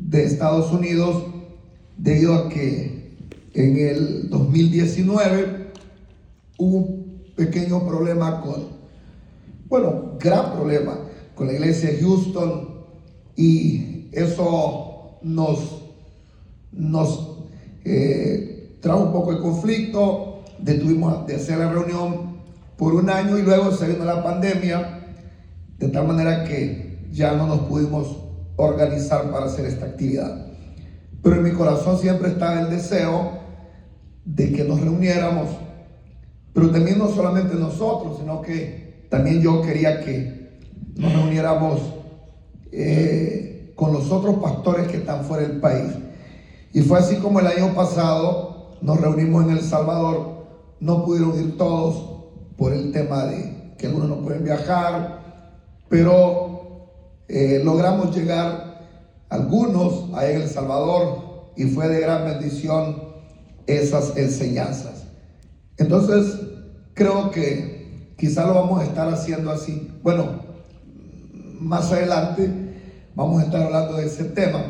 de Estados Unidos, debido a que en el 2019 hubo un pequeño problema gran problema con la iglesia de Houston, y eso nos trajo un poco de conflicto. Detuvimos de hacer la reunión por un año y luego se vino la pandemia, de tal manera que ya no nos pudimos organizar para hacer esta actividad. Pero en mi corazón siempre estaba el deseo de que nos reuniéramos, pero también no solamente nosotros, sino que también yo quería que nos reuniéramos con los otros pastores que están fuera del país. Y fue así como el año pasado nos reunimos en El Salvador. No pudieron ir todos por el tema de que algunos no pueden viajar, pero logramos llegar algunos ahí en El Salvador, y fue de gran bendición esas enseñanzas. Entonces creo que quizá lo vamos a estar haciendo así. Bueno, más adelante vamos a estar hablando de ese tema,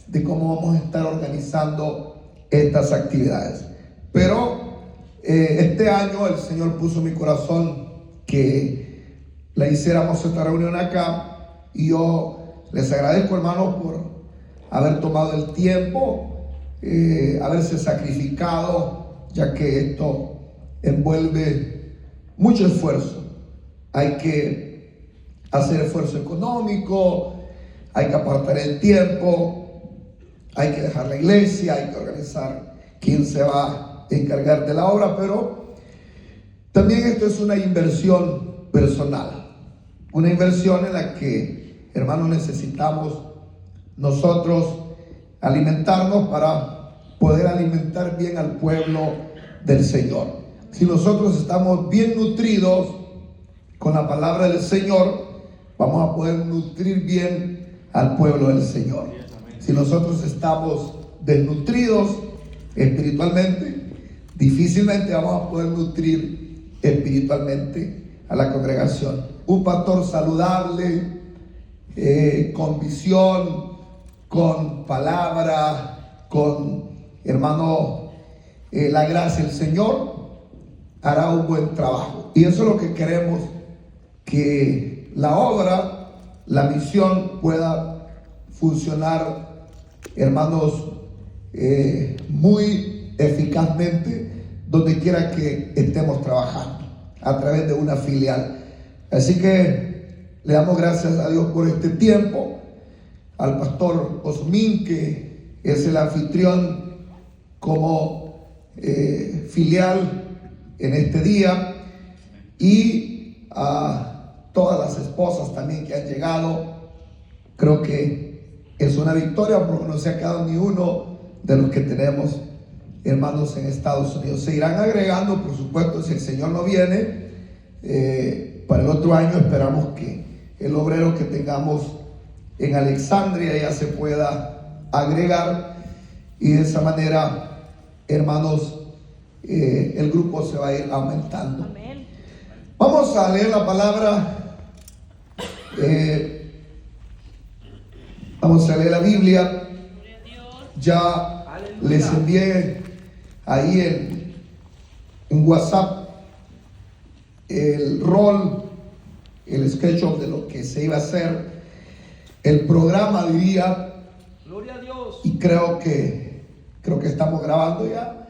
de cómo vamos a estar organizando estas actividades. Pero este año el Señor puso en mi corazón que la hiciéramos esta reunión acá, y yo les agradezco, hermanos, por haber tomado el tiempo, haberse sacrificado, ya que esto envuelve mucho esfuerzo. Hay que hacer esfuerzo económico, hay que apartar el tiempo, hay que dejar la iglesia, hay que organizar quién se va a encargar de la obra, pero también esto es una inversión personal, una inversión en la que, hermanos, necesitamos nosotros alimentarnos para poder alimentar bien al pueblo del Señor. Si nosotros estamos bien nutridos con la palabra del Señor, vamos a poder nutrir bien al pueblo del Señor. Si nosotros estamos desnutridos espiritualmente, difícilmente vamos a poder nutrir espiritualmente a la congregación. Un pastor saludable, con visión, con palabra, con, hermano, la gracia del Señor, hará un buen trabajo. Y eso es lo que queremos, que la obra, la misión pueda funcionar, hermanos, muy eficazmente donde quiera que estemos trabajando, a través de una filial. Así que le damos gracias a Dios por este tiempo, al pastor Osmín, que es el anfitrión como filial en este día, y a todas las esposas también que han llegado. Creo que es una victoria, porque no se ha quedado ni uno de los que tenemos, hermanos, en Estados Unidos. Se irán agregando, por supuesto, si el Señor no viene. Para el otro año esperamos que el obrero que tengamos en Alexandria ya se pueda agregar, y de esa manera, hermanos, el grupo se va a ir aumentando. Amén. Vamos a leer la palabra. Vamos a leer la Biblia. Ya les envié ahí en WhatsApp el rol, el sketch de lo que se iba a hacer, el programa de día. Gloria a Dios. Y creo que estamos grabando ya.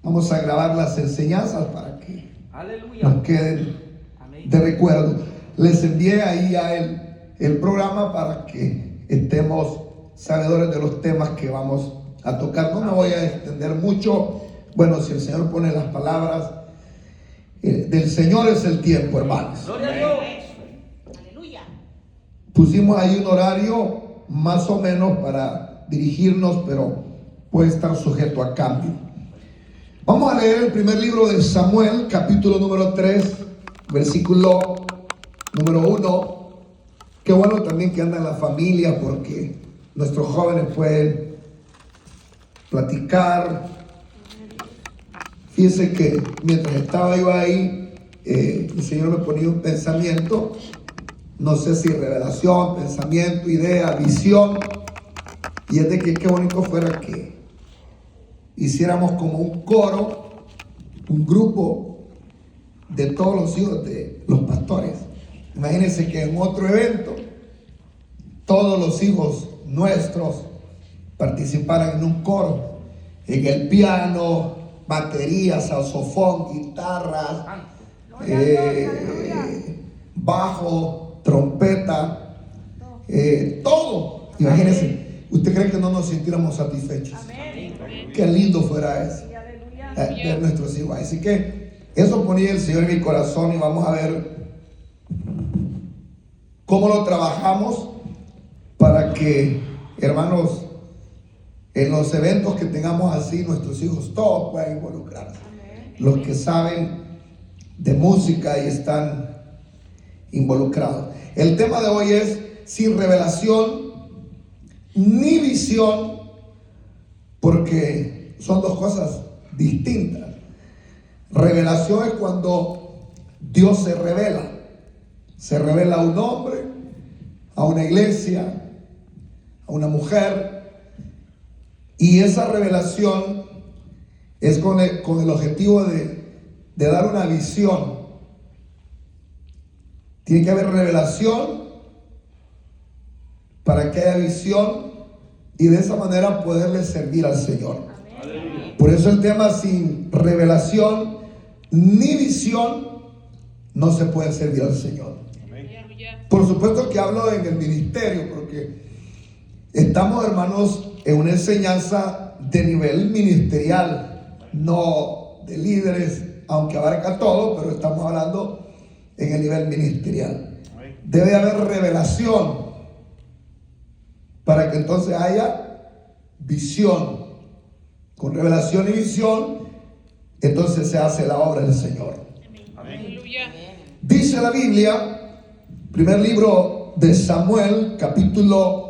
Vamos a grabar las enseñanzas para que nos queden de recuerdo. Les envié ahí ya el programa para que estemos sabedores de los temas que vamos a tocar. No me voy a extender mucho. Bueno, si el Señor pone las palabras, del Señor es el tiempo, hermanos. Gloria a Dios. Aleluya. Pusimos ahí un horario más o menos para dirigirnos, pero puede estar sujeto a cambio. Vamos a leer el primer libro de Samuel, capítulo número 3, versículo número 1. Qué bueno también que anda en la familia, porque nuestros jóvenes pueden platicar. Fíjense que mientras estaba yo ahí, el Señor me ponía un pensamiento, no sé si revelación, pensamiento, idea, visión, Y es de que qué bonito fuera que hiciéramos como un coro, un grupo de todos los hijos de los pastores. Imagínense que en otro evento todos los hijos nuestros participaran en un coro, en el piano, batería, saxofón, guitarras, bajo, trompeta, todo. Imagínense, ¿usted cree que no nos sintiéramos satisfechos? Qué lindo fuera eso, ver nuestros hijos. Así que eso ponía el Señor en mi corazón y vamos a ver cómo lo trabajamos para que, hermanos, en los eventos que tengamos así, nuestros hijos todos puedan involucrarse. Los que saben de música y están involucrados. El tema de hoy es sin revelación ni visión, porque son dos cosas distintas. Revelación es cuando Dios se revela. Se revela a un hombre, a una iglesia, a una mujer. Y esa revelación es con el objetivo de dar una visión. Tiene que haber revelación para que haya visión y de esa manera poderle servir al Señor. Amén. Por eso el tema sin revelación ni visión no se puede servir al Señor. Amén. Por supuesto que hablo en el ministerio porque estamos, hermanos, en una enseñanza de nivel ministerial, no de líderes, aunque abarca todo, pero estamos hablando en el nivel ministerial. Debe haber revelación para que entonces haya visión. Con revelación y visión, entonces se hace la obra del Señor. Amén. Dice la Biblia, primer libro de Samuel, capítulo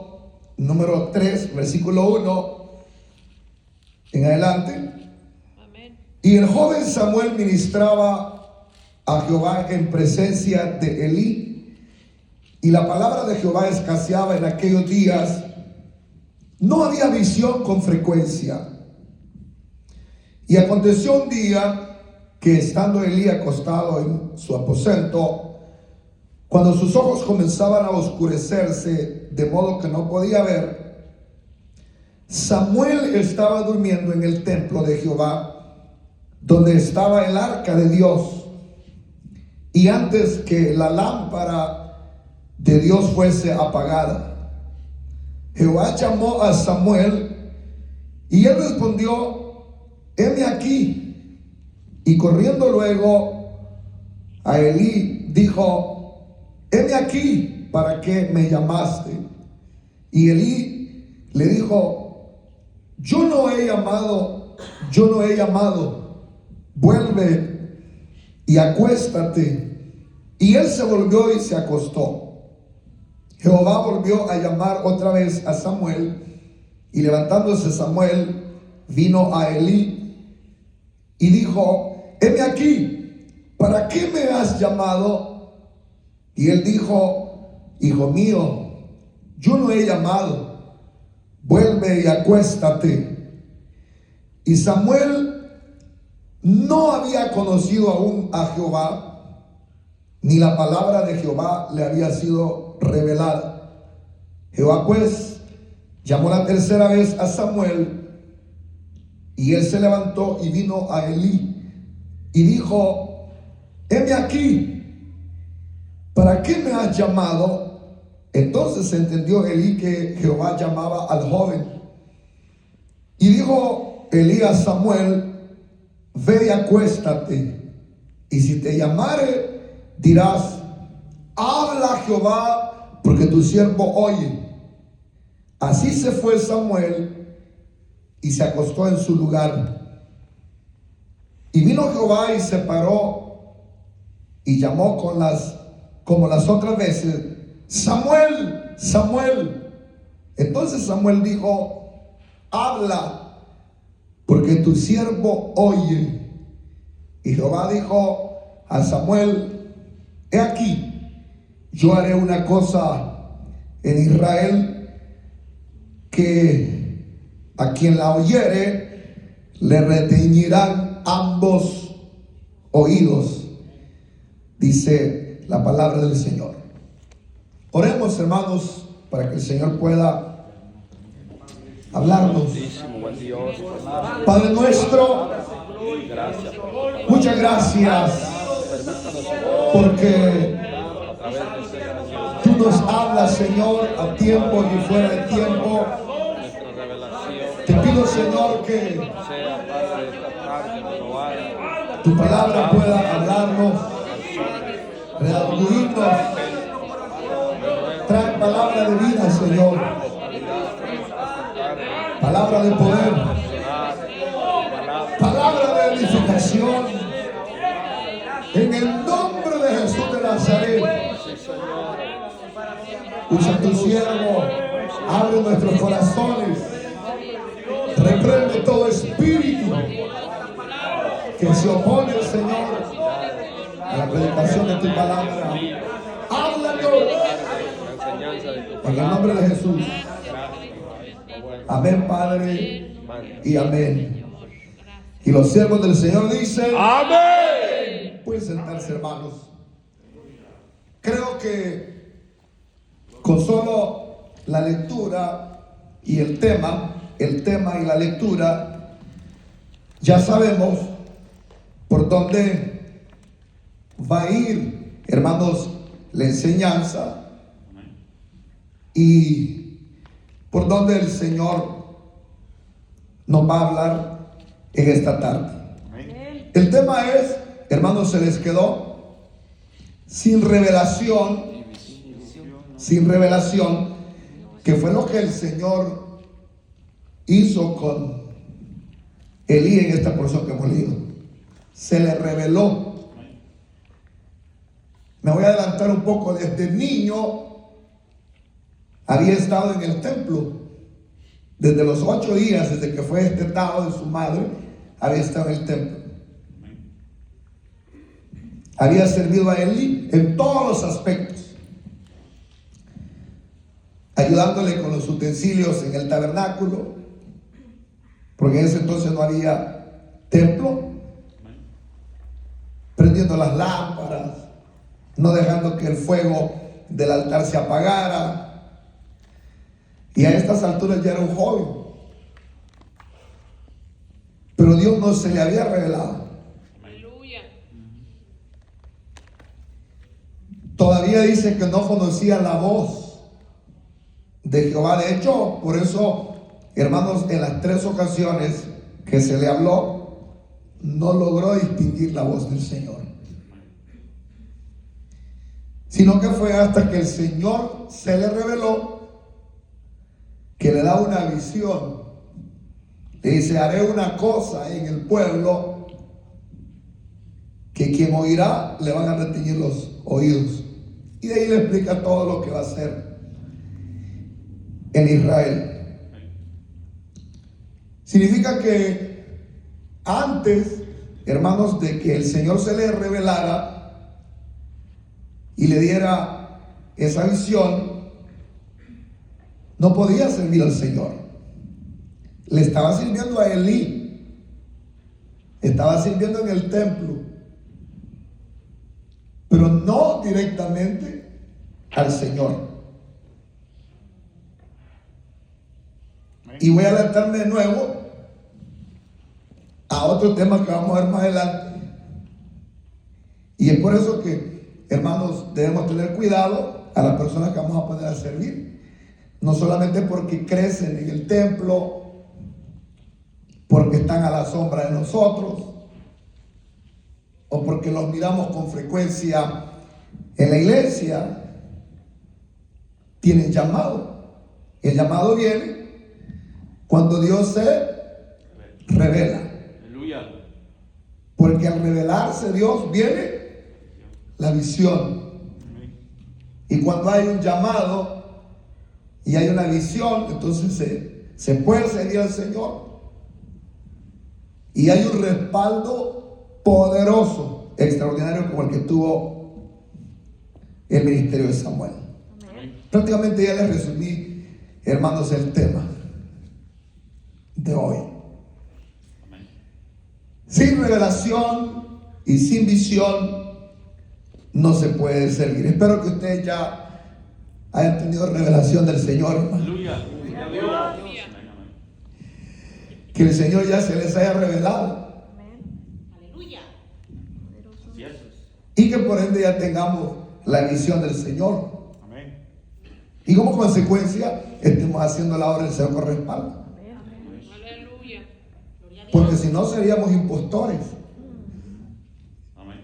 número 3, versículo 1 en adelante. Amén. Y el joven Samuel ministraba a Jehová en presencia de Elí, y la palabra de Jehová escaseaba en aquellos días. No había visión con frecuencia. Y aconteció un día que, estando Elí acostado en su aposento, cuando sus ojos comenzaban a oscurecerse de modo que no podía ver, Samuel estaba durmiendo en el templo de Jehová, donde estaba el arca de Dios. Y antes que la lámpara de Dios fuese apagada, Jehová llamó a Samuel, y él respondió: heme aquí. Y corriendo luego a Elí dijo: heme aquí, ¿para qué me llamaste? Y Elí le dijo: yo no he llamado, vuelve y acuéstate. Y él se volvió y se acostó. Jehová volvió a llamar otra vez a Samuel, y levantándose Samuel, vino a Elí y dijo: heme aquí, ¿para qué me has llamado? Y él dijo: hijo mío, yo no he llamado, vuelve y acuéstate. Y Samuel no había conocido aún a Jehová, ni la palabra de Jehová le había sido revelada. Jehová pues llamó la tercera vez a Samuel, y él se levantó y vino a Elí y dijo: heme aquí, ¿para qué me has llamado? Entonces entendió Elí que Jehová llamaba al joven. Y dijo Elí a Samuel: ve y acuéstate, y si te llamare, dirás: habla Jehová, porque tu siervo oye. Así se fue Samuel y se acostó en su lugar. Y vino Jehová y se paró y llamó como las otras veces: Samuel, Samuel. Entonces Samuel dijo: habla, porque tu siervo oye. Y Jehová dijo a Samuel: he aquí, yo haré una cosa en Israel que a quien la oyere le retiñirán ambos oídos, dice la palabra del Señor. Oremos, hermanos, para que el Señor pueda hablarnos. Padre nuestro, muchas gracias porque tú nos hablas, Señor, a tiempo y fuera de tiempo. Te pido, Señor, que tu palabra pueda hablarnos, redarguirnos. Trae palabra de vida, Señor, palabra de poder, palabra de edificación, en el nombre de Jesús de Nazaret. Usa tu siervo, abre nuestros corazones, reprende todo espíritu que se opone, Señor, a la predicación de tu palabra. Háblanos en el nombre de Jesús. Amén, Padre, y amén. Y los siervos del Señor dicen amén. Pueden sentarse, hermanos. Creo que con solo la lectura y el tema y la lectura, ya sabemos por dónde va a ir, hermanos, la enseñanza y por dónde el Señor nos va a hablar en esta tarde. El tema es, hermanos, se les quedó sin revelación, que fue lo que el Señor hizo con Elí en esta porción que hemos leído. Se le reveló. Me voy a adelantar un poco. Desde niño había estado en el templo. Desde los 8 días, desde que fue destetado de su madre, había estado en el templo. Había servido a Elí en todos los aspectos, ayudándole con los utensilios en el tabernáculo, porque en ese entonces no había templo, prendiendo las lámparas, no dejando que el fuego del altar se apagara. Y a estas alturas ya era un joven, pero Dios no se le había revelado. Aleluya. Todavía dice que no conocía la voz de Jehová. De hecho, por eso, hermanos, en las 3 ocasiones que se le habló, no logró distinguir la voz del Señor, sino que fue hasta que el Señor se le reveló, que le da una visión. Le dice: haré una cosa en el pueblo que quien oirá le van a retener los oídos. Y de ahí le explica todo lo que va a hacer en Israel. Significa que antes, hermanos, de que el Señor se le revelara y le diera esa visión, no podía servir al Señor. Le estaba sirviendo a Elí, estaba sirviendo en el templo, pero no directamente al Señor. Y voy a adelantarme de nuevo a otro tema que vamos a ver más adelante. Y es por eso que, hermanos, debemos tener cuidado a las personas que vamos a poner a servir. No solamente porque crecen en el templo, porque están a la sombra de nosotros, o porque los miramos con frecuencia en la iglesia, tienen llamado. El llamado viene cuando Dios se revela. Porque al revelarse Dios viene la visión. Y cuando hay un llamado y hay una visión, entonces se puede seguir al Señor. Y hay un respaldo poderoso, extraordinario, como el que tuvo el ministerio de Samuel. Amén. Prácticamente ya les resumí, hermanos, el tema. de hoy. Sin revelación y sin visión no se puede servir. Espero que ustedes ya hayan tenido revelación del Señor, hermano. Aleluya. Que el Señor ya se les haya revelado. Aleluya. Y que por ende ya tengamos la visión del Señor. Amén. Y como consecuencia estemos haciendo la obra del Señor con respaldo. Aleluya. Gloria a Dios. Porque si no seríamos impostores. Amén.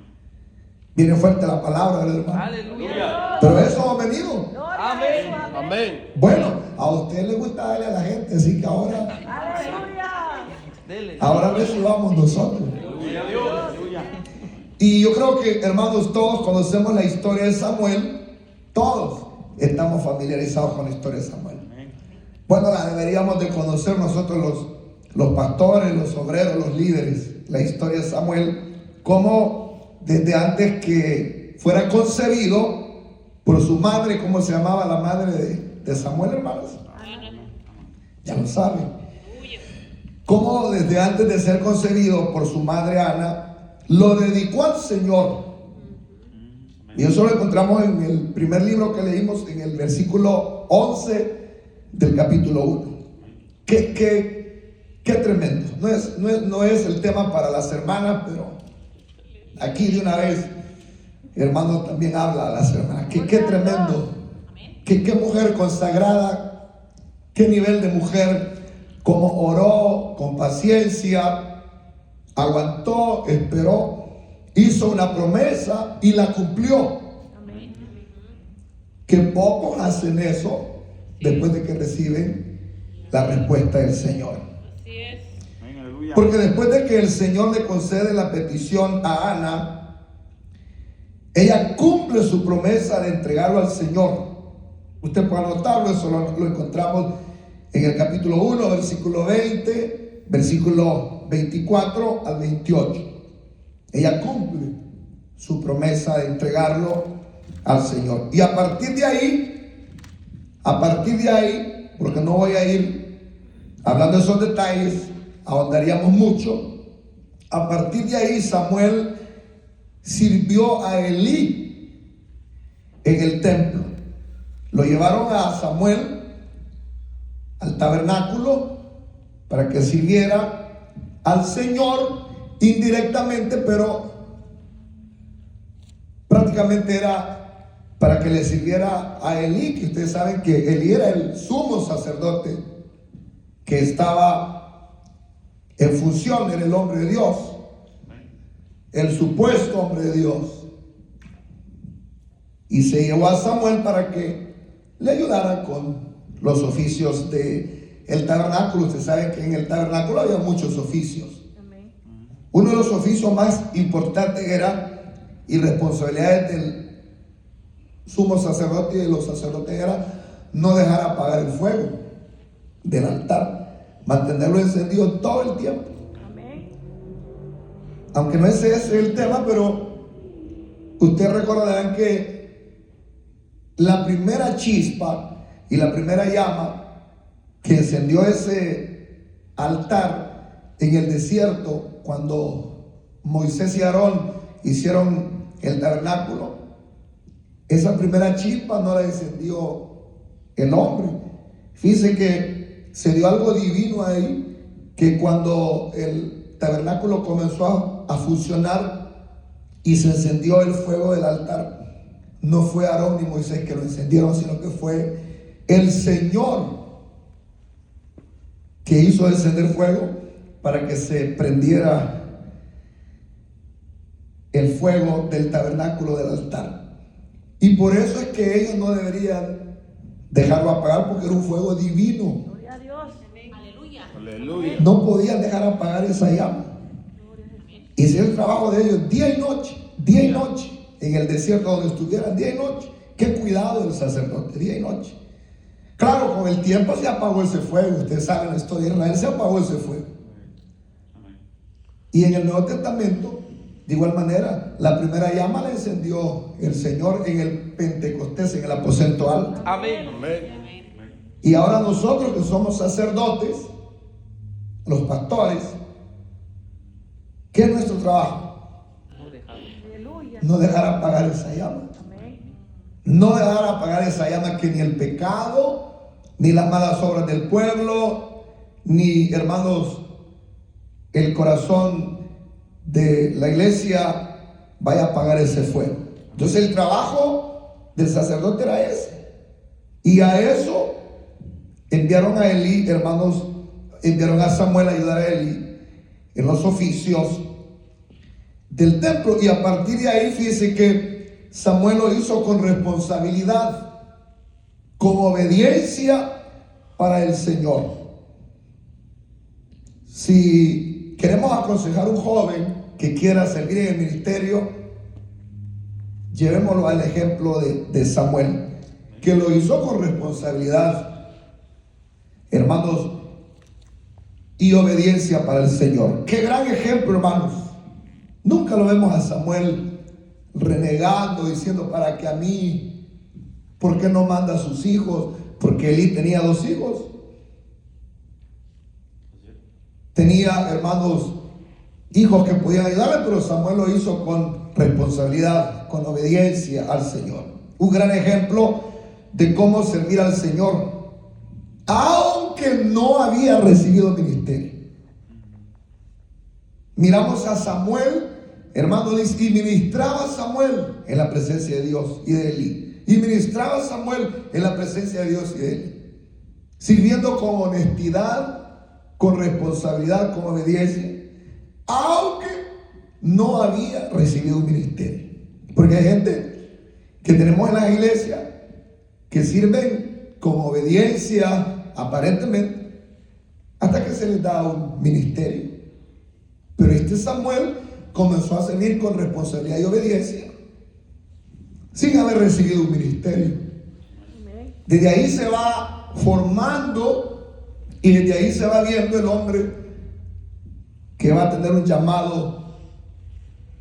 Viene fuerte la palabra, ¿verdad, hermano? Aleluya. Pero eso hemos venido. Amén. Amén. Bueno, a usted le gusta darle a la gente, así que ahora recibamos nosotros. Gloria a Dios. Aleluya. Y yo creo que, hermanos, todos conocemos la historia de Samuel. Todos estamos familiarizados con la historia de Samuel. Amén. Bueno, la deberíamos de conocer nosotros los pastores, los obreros, los líderes. La historia de Samuel, como desde antes que fuera concebido por su madre, ¿cómo se llamaba la madre de Samuel, hermanos? Ya lo saben. Como desde antes de ser concebido por su madre Ana, lo dedicó al Señor. Y eso lo encontramos en el primer libro que leímos, en el versículo 11 del capítulo 1. Qué tremendo. No es el tema para las hermanas, pero aquí de una vez, hermano, también habla a las hermanas. Qué tremendo. Qué mujer consagrada. Qué nivel de mujer. Como oró con paciencia, aguantó, esperó, hizo una promesa y la cumplió. Amén. Que pocos hacen eso después de que reciben la respuesta del Señor. Así es. Amén. Aleluya. Porque después de que el Señor le concede la petición a Ana, ella cumple su promesa de entregarlo al Señor. Usted puede anotarlo, eso lo encontramos en el capítulo 1, versículo 20, versículo 24 al 28. Ella cumple su promesa de entregarlo al Señor. Y a partir de ahí, porque no voy a ir hablando de esos detalles, ahondaríamos mucho. A partir de ahí, Samuel sirvió a Elí en el templo. Lo llevaron a Samuel al tabernáculo para que sirviera al Señor indirectamente, pero prácticamente era para que le sirviera a Elí, que ustedes saben que Elí era el sumo sacerdote que estaba en función, era el hombre de Dios, el supuesto hombre de Dios. Y se llevó a Samuel para que le ayudara con los oficios del tabernáculo. Usted sabe que en el tabernáculo había muchos oficios. Amén. Uno de los oficios más importantes era, y responsabilidades del sumo sacerdote y de los sacerdotes, era no dejar apagar el fuego del altar, mantenerlo encendido todo el tiempo. Amén. Aunque no es ese el tema, pero ustedes recordarán que la primera chispa y la primera llama que encendió ese altar en el desierto, cuando Moisés y Aarón hicieron el tabernáculo, esa primera chispa no la encendió el hombre. Fíjense que se dio algo divino ahí, que cuando el tabernáculo comenzó a funcionar y se encendió el fuego del altar, no fue Aarón ni Moisés que lo encendieron, sino que fue el Señor que hizo encender fuego para que se prendiera el fuego del tabernáculo del altar. Y por eso es que ellos no deberían dejarlo apagar, porque era un fuego divino. Gloria a Dios. Amén. Aleluya. Aleluya. No podían dejar apagar esa llama. Y ese es el trabajo de ellos, día y noche, en el desierto donde estuvieran, día y noche. Qué cuidado del sacerdote, día y noche. Claro, con el tiempo se apagó ese fuego. Ustedes saben la historia de Israel, se apagó ese fuego. Y en el Nuevo Testamento, de igual manera, la primera llama la encendió el Señor en el Pentecostés, en el aposento alto. Amén. Y ahora nosotros que somos sacerdotes, los pastores, ¿qué es nuestro trabajo? Aleluya. No dejar apagar esa llama. Amén. No dejar apagar esa llama, que ni el pecado, ni las malas obras del pueblo, ni, hermanos, el corazón de la iglesia vaya a apagar ese fuego. Entonces el trabajo del sacerdote era ese. Y a eso enviaron a Elí, hermanos, enviaron a Samuel a ayudar a Elí en los oficios del templo. Y a partir de ahí, fíjense que Samuel lo hizo con responsabilidad, con obediencia para el Señor. Si queremos aconsejar a un joven que quiera servir en el ministerio, llevémoslo al ejemplo de Samuel, que lo hizo con responsabilidad, hermanos, y obediencia para el Señor. Qué gran ejemplo, hermanos. Nunca lo vemos a Samuel renegando, diciendo: ¿para qué a mí? ¿Por qué no manda a sus hijos? Porque Elí tenía 2 hijos. Tenía, hermanos, hijos que podían ayudarle, pero Samuel lo hizo con responsabilidad, con obediencia al Señor. Un gran ejemplo de cómo servir al Señor, aunque no había recibido ministerio. Miramos a Samuel, hermano, dice: y ministraba Samuel en la presencia de Dios y de Elí. Y ministraba Samuel en la presencia de Dios y de Elí, sirviendo con honestidad, con responsabilidad, con obediencia, aunque no había recibido un ministerio. Porque hay gente que tenemos en la iglesia que sirven con obediencia aparentemente, hasta que se les da un ministerio. Pero este Samuel comenzó a servir con responsabilidad y obediencia sin haber recibido un ministerio. Amén. Desde ahí se va formando, y desde ahí se va viendo el hombre que va a tener un llamado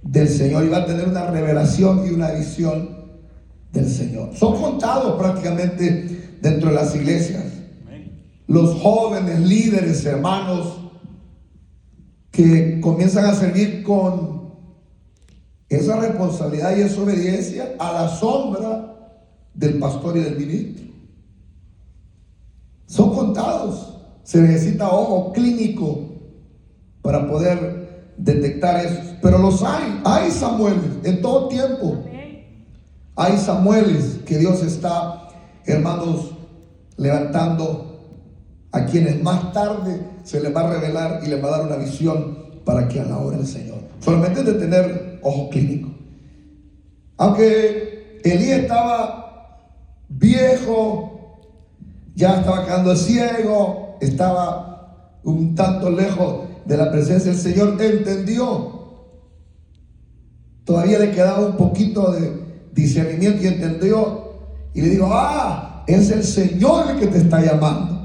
del Señor y va a tener una revelación y una visión del Señor. Son contados prácticamente dentro de las iglesias los jóvenes líderes, hermanos, que comienzan a servir con esa responsabilidad y esa obediencia a la sombra del pastor y del ministro. Son contados. Se necesita ojo clínico para poder detectar eso. Pero los hay. Hay Samueles en todo tiempo. Amén. Hay Samueles que Dios está, hermanos, levantando, a quienes más tarde se les va a revelar y les va a dar una visión para que hagan la obra del Señor. Solamente es de tener ojo clínico. Aunque Elí estaba viejo, ya estaba quedando ciego, estaba un tanto lejos de la presencia del Señor, entendió. Todavía le quedaba un poquito de discernimiento y entendió. Y le dijo: es el Señor el que te está llamando.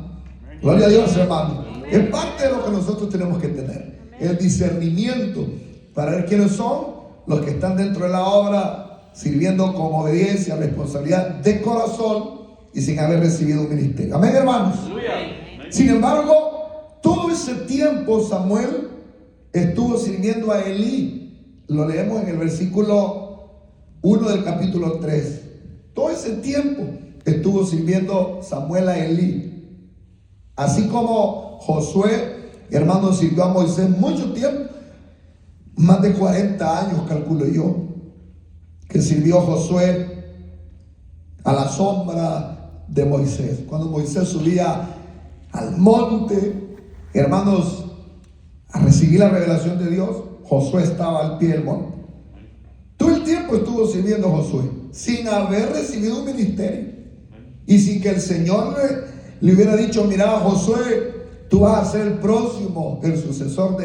Gloria a Dios, hermano. Es parte de lo que nosotros tenemos que tener, el discernimiento para ver quiénes son los que están dentro de la obra, sirviendo con obediencia, responsabilidad de corazón y sin haber recibido un ministerio. Amén, hermanos. Sin embargo, todo ese tiempo Samuel estuvo sirviendo a Elí. Lo leemos en el versículo 1 del capítulo 3. Todo ese tiempo estuvo sirviendo Samuel a Elí. Así como Josué, hermano, sirvió a Moisés mucho tiempo, más de 40 años calculo yo, que sirvió Josué a la sombra de Moisés. Cuando Moisés subía al monte, hermanos, a recibir la revelación de Dios, Josué estaba al pie del monte. Todo el tiempo estuvo sirviendo Josué, sin haber recibido un ministerio y sin que el Señor le hubiera dicho: mira, Josué, tú vas a ser el próximo, el sucesor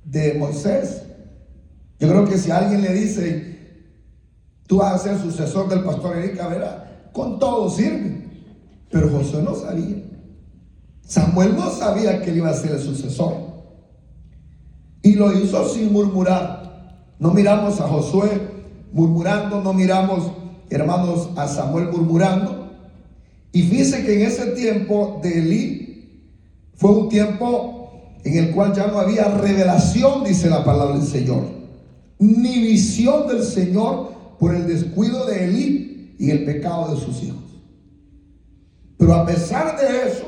de Moisés. Yo creo que si alguien le dice: tú vas a ser el sucesor del pastor Eric Cabrera, con todo sirve. Pero Josué no sabía. Samuel no sabía que él iba a ser el sucesor. Y lo hizo sin murmurar. No miramos a Josué murmurando, no miramos, hermanos, a Samuel murmurando. Y fíjense que en ese tiempo de Elí, fue un tiempo en el cual ya no había revelación, dice la palabra del Señor, ni visión del Señor por el descuido de Elí y el pecado de sus hijos. Pero a pesar de eso,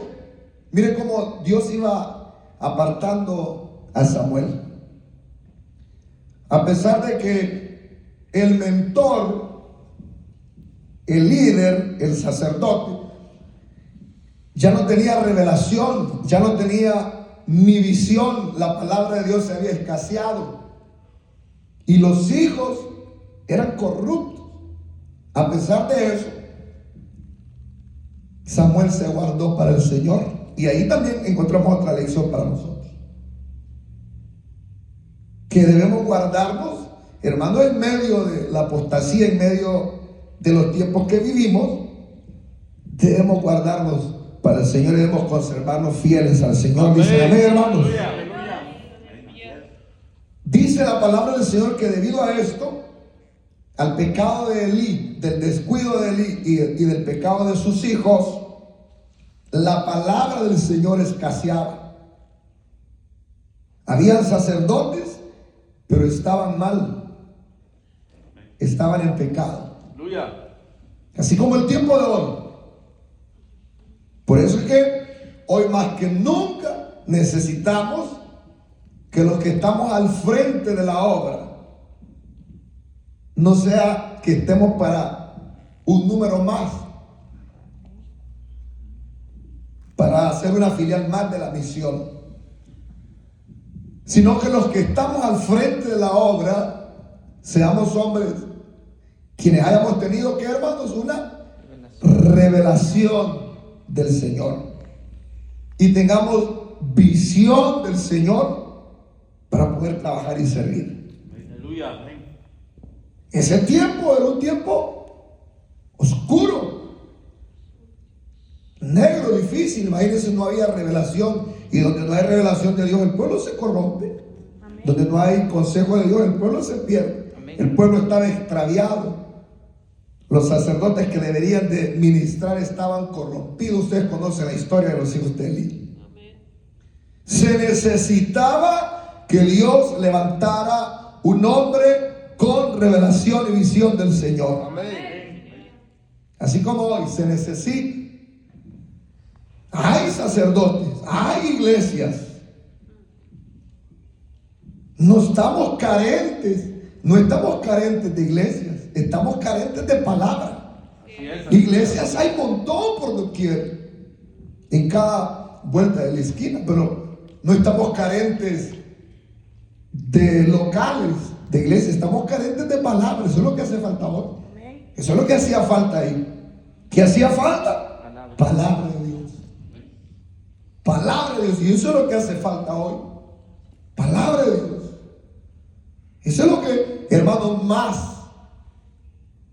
mire cómo Dios iba apartando a Samuel. A pesar de que el mentor, el líder, el sacerdote, ya no tenía revelación, ya no tenía ni visión, la palabra de Dios se había escaseado y los hijos eran corruptos. A pesar de eso, Samuel se guardó para el Señor, y ahí también encontramos otra lección para nosotros, que debemos guardarnos, hermano, en medio de la apostasía, en medio de los tiempos que vivimos. Debemos guardarnos para el Señor y debemos conservarnos fieles al Señor. Dicen amén, hermanos. Dice la palabra del Señor que debido a esto, al pecado de Elí, del descuido de Elí y del pecado de sus hijos, la palabra del Señor escaseaba. Habían sacerdotes, pero estaban mal, estaban en pecado, así como el tiempo de hoy. Por eso es que hoy más que nunca necesitamos que los que estamos al frente de la obra no sea que estemos para un número más, para hacer una filial más de la misión, sino que los que estamos al frente de la obra seamos hombres quienes hayamos tenido, que hermanos, una revelación del Señor y tengamos visión del Señor para poder trabajar y servir. Ese tiempo era un tiempo oscuro, negro, difícil. Imagínense, no había revelación, y donde no hay revelación de Dios, el pueblo se corrompe. Amén. Donde no hay consejo de Dios, el pueblo se pierde. Amén. El pueblo estaba extraviado. Los sacerdotes que deberían de ministrar estaban corrompidos. Ustedes conocen la historia de los hijos de Elí. Amén. Se necesitaba que Dios levantara un hombre con revelación y visión del Señor. Amén. Así como hoy se necesita. Hay sacerdotes, hay iglesias. No estamos carentes de iglesias, estamos carentes de palabra. Iglesias hay un montón por doquier, en cada vuelta de la esquina, pero no estamos carentes de locales de iglesias, estamos carentes de palabras. Eso es lo que hace falta hoy. Eso es lo que hacía falta ahí. ¿Qué hacía falta? Palabra de Dios. Palabra de Dios. Y eso es lo que hace falta hoy. Palabra de Dios. Eso es lo que, hermano, más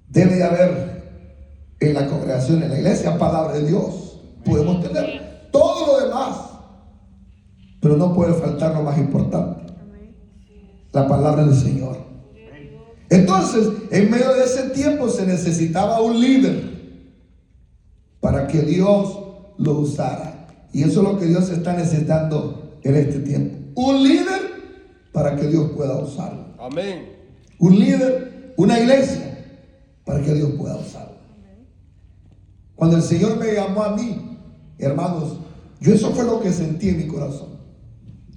debe de haber en la congregación, en la iglesia. Palabra de Dios. Podemos tener todo lo demás, pero no puede faltar lo más importante: la palabra del Señor. Entonces, en medio de ese tiempo se necesitaba un líder para que Dios lo usara. Y eso es lo que Dios está necesitando en este tiempo. Un líder para que Dios pueda usarlo. Amén. Un líder, una iglesia para que Dios pueda usarlo. Cuando el Señor me llamó a mí, hermanos, yo eso fue lo que sentí en mi corazón.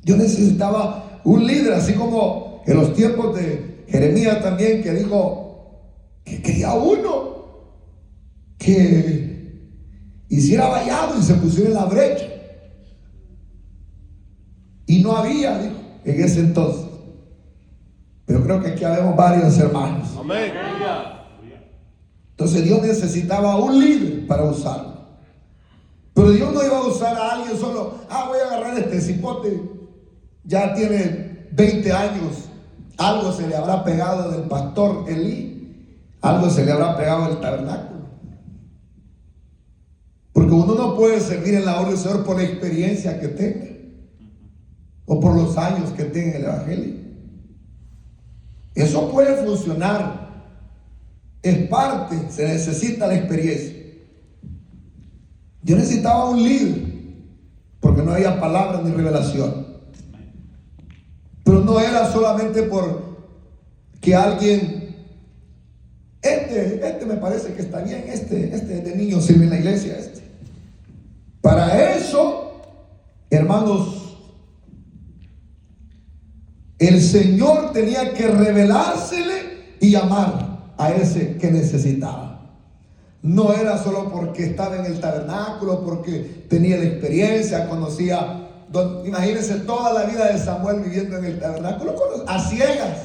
Yo necesitaba un líder, así como en los tiempos de Jeremías también, que dijo que quería uno que hiciera vallado y se pusiera en la brecha. Y no había, dijo, en ese entonces. Pero creo que aquí habemos varios hermanos. Amén. Entonces Dios necesitaba un líder para usarlo. Pero Dios no iba a usar a alguien solo. Voy a agarrar este cipote. Ya tiene 20 años. Algo se le habrá pegado del pastor Elí. Algo se le habrá pegado del tabernáculo. Porque uno no puede servir en la obra del Señor por la experiencia que tenga o por los años que tenga en el evangelio. Eso puede funcionar, es parte, se necesita la experiencia. Yo necesitaba un líder, porque no no había palabra ni revelación. Pero no era solamente por que alguien, este me parece que está bien, este de niño sirve en la iglesia, Para eso, hermanos, el Señor tenía que revelársele y llamar a ese que necesitaba. No era solo porque estaba en el tabernáculo, porque tenía la experiencia, conocía. Imagínense toda la vida de Samuel viviendo en el tabernáculo, a ciegas,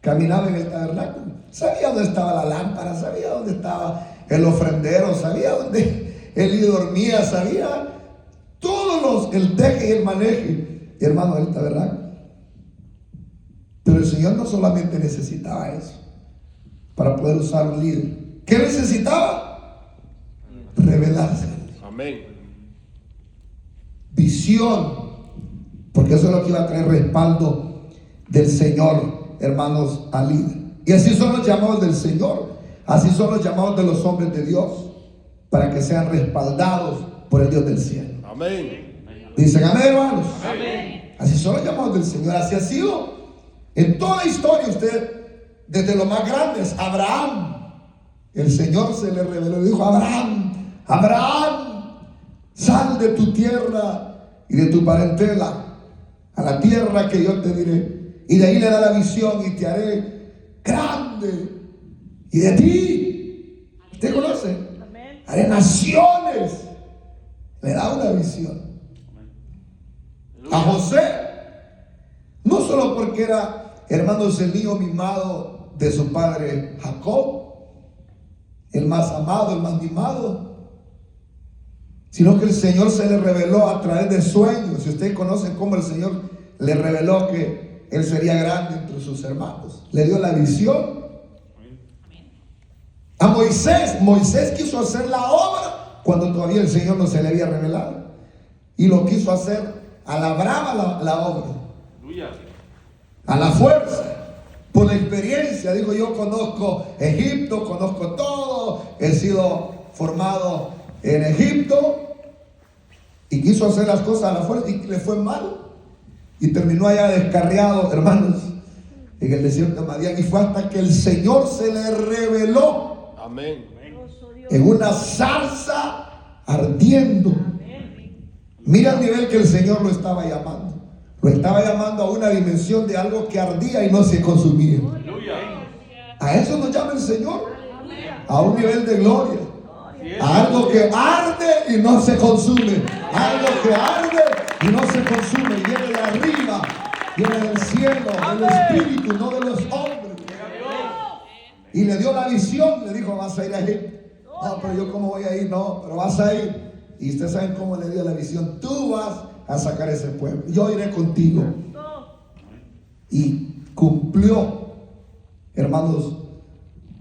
caminaba en el tabernáculo. Sabía dónde estaba la lámpara, sabía dónde estaba el ofrendero, sabía dónde él dormía, sabía todos el teje y el maneje, hermano, del tabernáculo. Pero el Señor no solamente necesitaba eso para poder usar un líder. ¿Qué necesitaba? Revelarse. Amén. Visión, porque eso es lo que iba a traer respaldo del Señor, hermanos, al líder. Y así son los llamados del Señor, así son los llamados de los hombres de Dios, para que sean respaldados por el Dios del cielo. Amén. Dicen amén, hermanos. Amén. Así son los llamados del Señor. Así ha sido en toda la historia. Usted, desde los más grandes, Abraham, el Señor se le reveló y dijo: Abraham, Abraham, sal de tu tierra y de tu parentela a la tierra que yo te diré, y de ahí le da la visión: y te haré grande, y de ti, ¿usted conoce? Amén. Haré naciones. Le da una visión a José, no solo porque era, hermanos, el niño mimado de su padre Jacob, el más amado, el más mimado, sino que el Señor se le reveló a través de sueños. Si ustedes conocen cómo el Señor le reveló que él sería grande entre sus hermanos, le dio la visión. A Moisés quiso hacer la obra cuando todavía el Señor no se le había revelado, y lo quiso hacer a la brava la obra, a la fuerza, por la experiencia. Dijo: yo conozco Egipto, conozco todo, he sido formado en Egipto. Y quiso hacer las cosas a la fuerza y le fue mal, y terminó allá descarriado, hermanos, en el desierto de Madián. Y fue hasta que el Señor se le reveló. Amén. En una zarza ardiendo. Mira el nivel que el Señor lo estaba llamando. Lo estaba llamando a una dimensión de algo que ardía y no se consumía. A eso nos llama el Señor, a un nivel de gloria, a algo que arde y no se consume, algo que arde y no se consume, viene de arriba, viene del cielo, del Espíritu, no de los hombres. Y le dio la visión, le dijo: vas a ir a Egipto. No, pero yo cómo voy a ir, no, pero vas a ir. Y ustedes saben cómo le dio la visión: tú vas a sacar ese pueblo, yo iré contigo. Y cumplió, hermanos,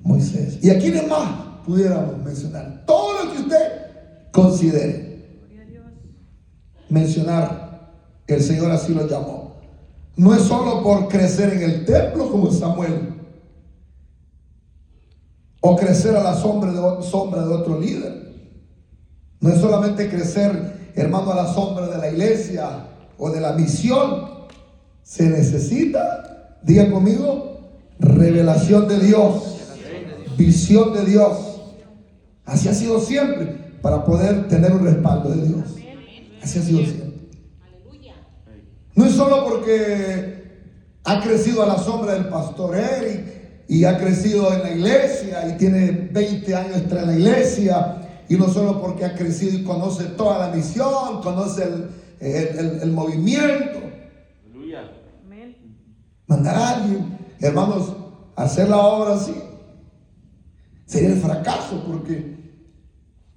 Moisés. ¿Y a quiénes más pudiéramos mencionar? Todo lo que usted considere mencionar, que el Señor así lo llamó. No es solo por crecer en el templo como Samuel, o crecer a la sombra de otro líder. No es solamente crecer, hermano, a la sombra de la iglesia o de la misión. Se necesita, diga conmigo, revelación de Dios, visión de Dios. Así ha sido siempre, para poder tener un respaldo de Dios. Así ha sido siempre. No es solo porque ha crecido a la sombra del pastor Eric y ha crecido en la iglesia y tiene 20 años en la iglesia, y no solo porque ha crecido y conoce toda la misión, conoce el movimiento. Mandar a alguien, hermanos, a hacer la obra así sería el fracaso, porque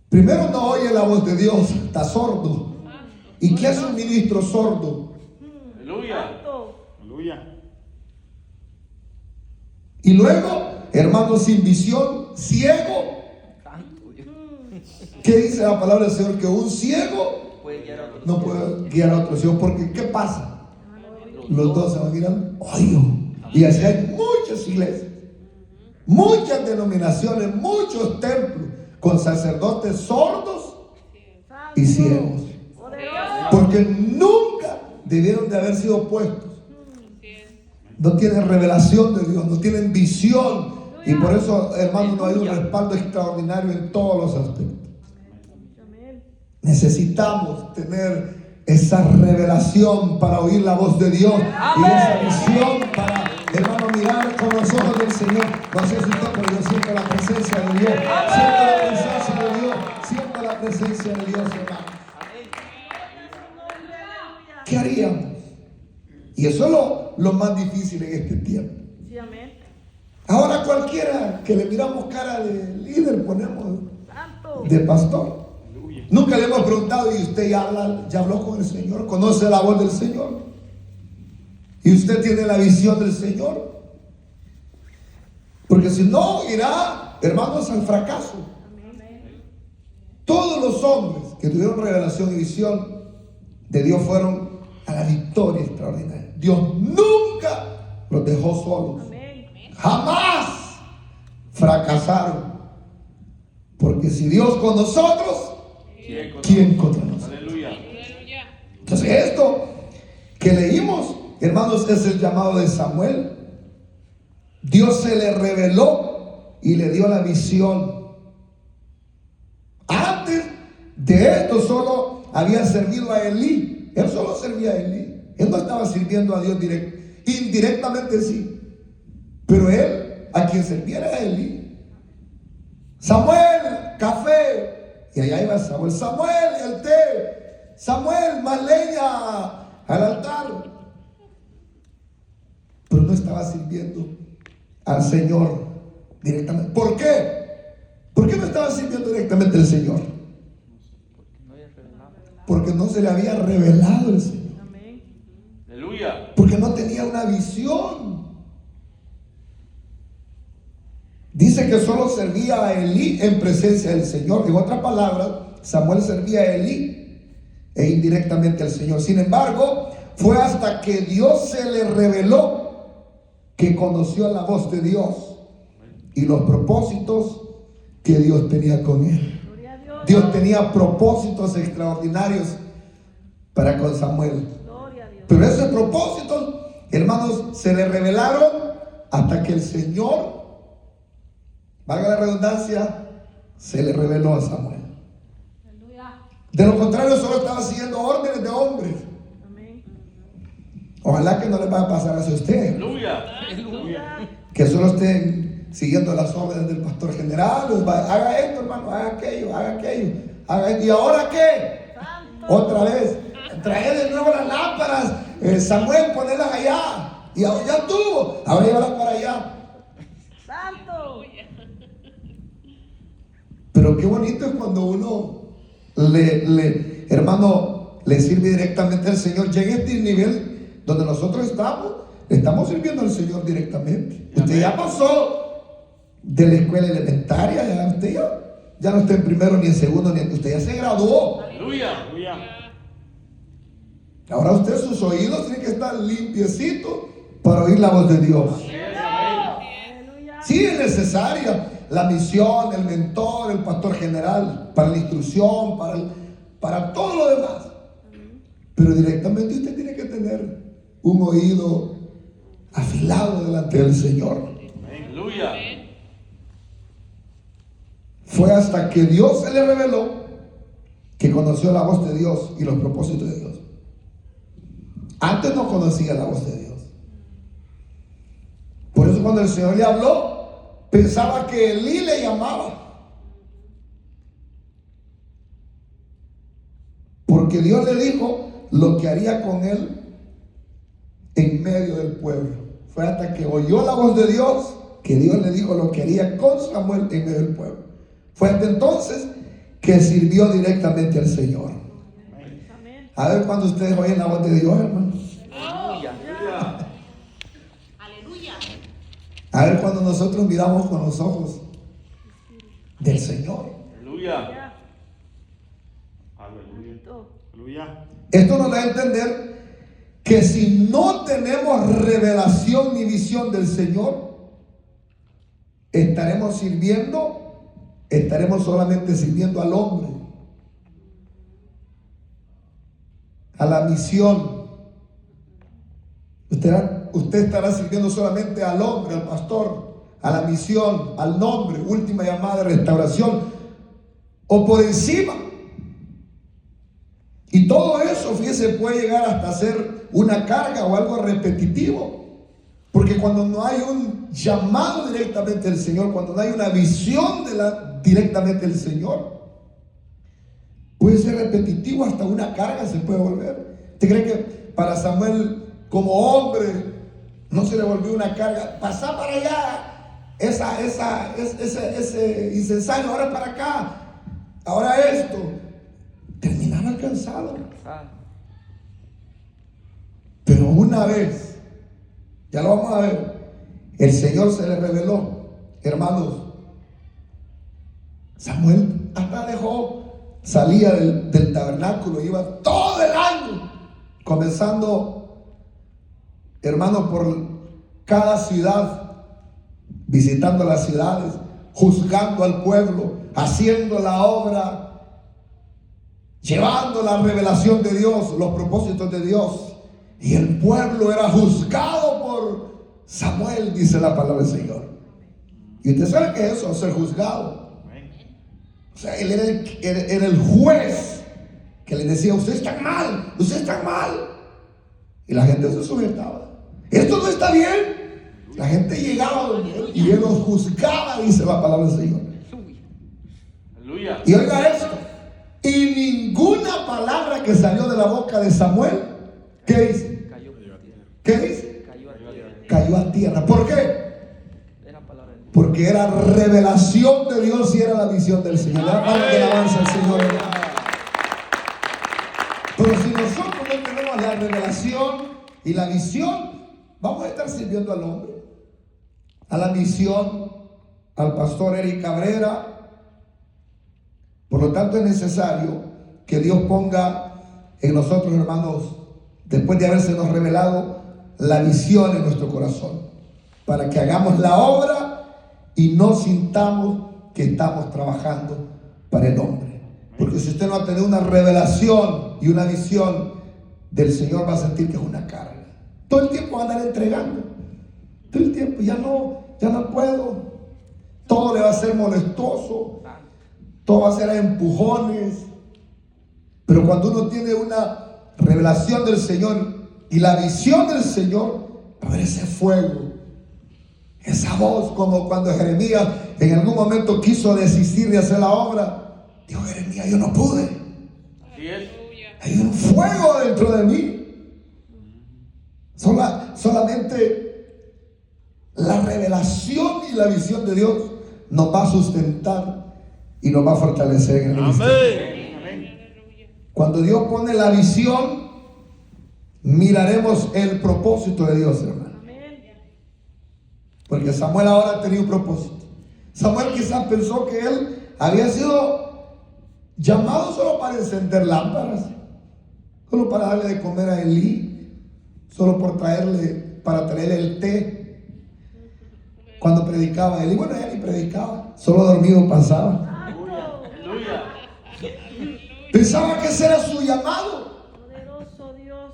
primero no oye la voz de Dios, está sordo. ¿Y qué hace un ministro sordo? Aleluya. Aleluya. Y luego, hermanos, sin visión, ciego. ¿Qué dice la palabra del Señor? Que un ciego no puede guiar a otro ciego. Porque ¿qué pasa? Los dos se van mirando. ¡Ay! Y así hay muchas iglesias, muchas denominaciones, muchos templos con sacerdotes sordos y ciegos. ¿Por que nunca debieron de haber sido puestos. No tienen revelación de Dios, no tienen visión. Y por eso, hermano, no hay un respaldo extraordinario en todos los aspectos. Necesitamos tener esa revelación para oír la voz de Dios. Y esa visión para, hermano, mirar con los ojos del Señor. No sé si usted, pero yo siento la presencia de Dios. Siento la presencia de Dios. Siento la presencia de Dios, hermano. ¿Qué haríamos? Y eso es lo más difícil en este tiempo. Sí, amén. Ahora cualquiera que le miramos cara de líder, ponemos Santo. de pastor. Nunca le hemos preguntado, ¿y usted ya habló con el Señor? ¿Conoce la voz del Señor? ¿Y usted tiene la visión del Señor? Porque si no, irá, hermanos, al fracaso. Todos los hombres que tuvieron revelación y visión de Dios fueron a la victoria extraordinaria. Dios nunca los dejó solos. Amén. Jamás fracasaron. Porque si Dios con nosotros, ¿quién contra nosotros? Aleluya. Entonces esto que leímos, hermanos, es el llamado de Samuel. Dios se le reveló y le dio la visión. Antes de esto solo había servido a Elí. Él solo servía a Elí. Él no estaba sirviendo a Dios indirectamente, sí. Pero él, a quien servía era a Elí. Samuel, café. Y allá iba Samuel. Samuel, el té. Samuel, más leña al altar. Pero no estaba sirviendo al Señor directamente. ¿Por qué? ¿Por qué no estaba sirviendo directamente al Señor? Porque no se le había revelado el Señor. Amén. Aleluya. Porque no tenía una visión. Dice que solo servía a Elí en presencia del Señor. En otras palabras, Samuel servía a Elí e indirectamente al Señor. Sin embargo, fue hasta que Dios se le reveló que conoció la voz de Dios y los propósitos que Dios tenía con él. Gloria a Dios. Dios tenía propósitos extraordinarios para con Samuel. Gloria a Dios. Pero esos propósitos, hermanos, se le revelaron hasta que el Señor, valga la redundancia, se le reveló a Samuel. De lo contrario, solo estaba siguiendo órdenes de hombres. Amén. Ojalá que no le vaya a pasar así a usted, Aleluya. que solo estén siguiendo las órdenes del pastor general. Haga esto, hermano, haga aquello, haga esto. ¿Y ahora qué? Santo. Otra vez, trae de nuevo las lámparas, Samuel, ponerlas allá. Y ahora ya tuvo, ahora llévalas para allá. Santo. Pero qué bonito es cuando uno hermano, le sirve directamente al Señor. Llega a este nivel donde nosotros estamos sirviendo al Señor directamente. Usted ya pasó de la escuela elementaria, usted ya no está en primero ni en segundo, usted ya se graduó. Aleluya. Aleluya. Ahora usted, sus oídos tienen que estar limpiecitos para oír la voz de Dios. Aleluya. Sí, es necesaria la misión, el mentor, el pastor general, para la instrucción, para todo lo demás. Pero directamente usted tiene que tener un oído afilado delante del Señor. Aleluya. Fue hasta que Dios se le reveló que conoció la voz de Dios y los propósitos de Dios. Antes no conocía la voz de Dios. Por eso cuando el Señor le habló, pensaba que Elí le llamaba. Porque Dios le dijo lo que haría con él en medio del pueblo. Fue hasta que oyó la voz de Dios que Dios le dijo lo que haría con Samuel en medio del pueblo. Fue hasta entonces que sirvió directamente al Señor. Amén. A ver cuando ustedes oyen la voz de Dios, hermanos. Aleluya. A ver cuando nosotros miramos con los ojos del Señor. Aleluya. Santo. Aleluya. Esto nos da a entender que si no tenemos revelación ni visión del Señor, estaremos solamente sirviendo al hombre. a la misión. Usted estará sirviendo solamente al hombre, al pastor, a la misión, al nombre, última llamada de restauración, o por encima. Y todo eso, fíjese, puede llegar hasta ser una carga o algo repetitivo. Porque cuando no hay un llamado directamente del Señor, cuando no hay una visión directamente del Señor, puede ser repetitivo, hasta una carga se puede volver. ¿Usted cree que para Samuel como hombre no se le volvió una carga? Pasá para allá, ese incensario, ahora para acá, ahora esto. Terminaba cansado. Pero una vez, ya lo vamos a ver, el Señor se le reveló. Hermanos, Samuel hasta salía del tabernáculo, iba todo el año, comenzando, hermanos, por cada ciudad, visitando las ciudades, juzgando al pueblo, haciendo la obra, llevando la revelación de Dios, los propósitos de Dios. Y el pueblo era juzgado por Samuel, dice la palabra del Señor. Y usted sabe que eso es ser juzgado. O sea, él era el juez que le decía: usted está mal, usted está mal. Y la gente se sujetaba. Esto no está bien. La gente llegaba donde él y él los juzgaba, dice la palabra del Señor. Aleluya. Y oiga esto. Y ninguna palabra que salió de la boca de Samuel, ¿qué dice? ¿Qué dice? Cayó a tierra. ¿Por qué? Porque era revelación de Dios y era la visión del Señor. La palabra que alabanza al Señor. Pero si nosotros no tenemos la revelación y la visión, vamos a estar sirviendo al hombre, a la misión, al pastor Eric Cabrera. Por lo tanto, es necesario que Dios ponga en nosotros, hermanos, después de haberse nos revelado, la visión en nuestro corazón, para que hagamos la obra y no sintamos que estamos trabajando para el hombre. Porque si usted no ha tenido una revelación y una visión del Señor, va a sentir que es una carga. Todo el tiempo va a andar entregando. Todo el tiempo, ya no puedo. Todo le va a ser molestoso. Todo va a ser a empujones. Pero cuando uno tiene una revelación del Señor y la visión del Señor, va a haber ese fuego, esa voz, como cuando Jeremías en algún momento quiso desistir de hacer la obra. Dijo: Jeremías, yo no pude. Así es. Hay un fuego dentro de mí. Solamente la revelación y la visión de Dios nos va a sustentar y nos va a fortalecer en el ministerio. Cuando Dios pone la visión, miraremos el propósito de Dios, hermano. Porque Samuel ahora tenía un propósito. Samuel quizás pensó que él había sido llamado solo para encender lámparas, solo para darle de comer a Elí, solo para traerle el té. Cuando predicaba Elí, bueno, él ni predicaba, solo dormido pasaba. Aleluya. Pensaba que ese era su llamado. Poderoso Dios.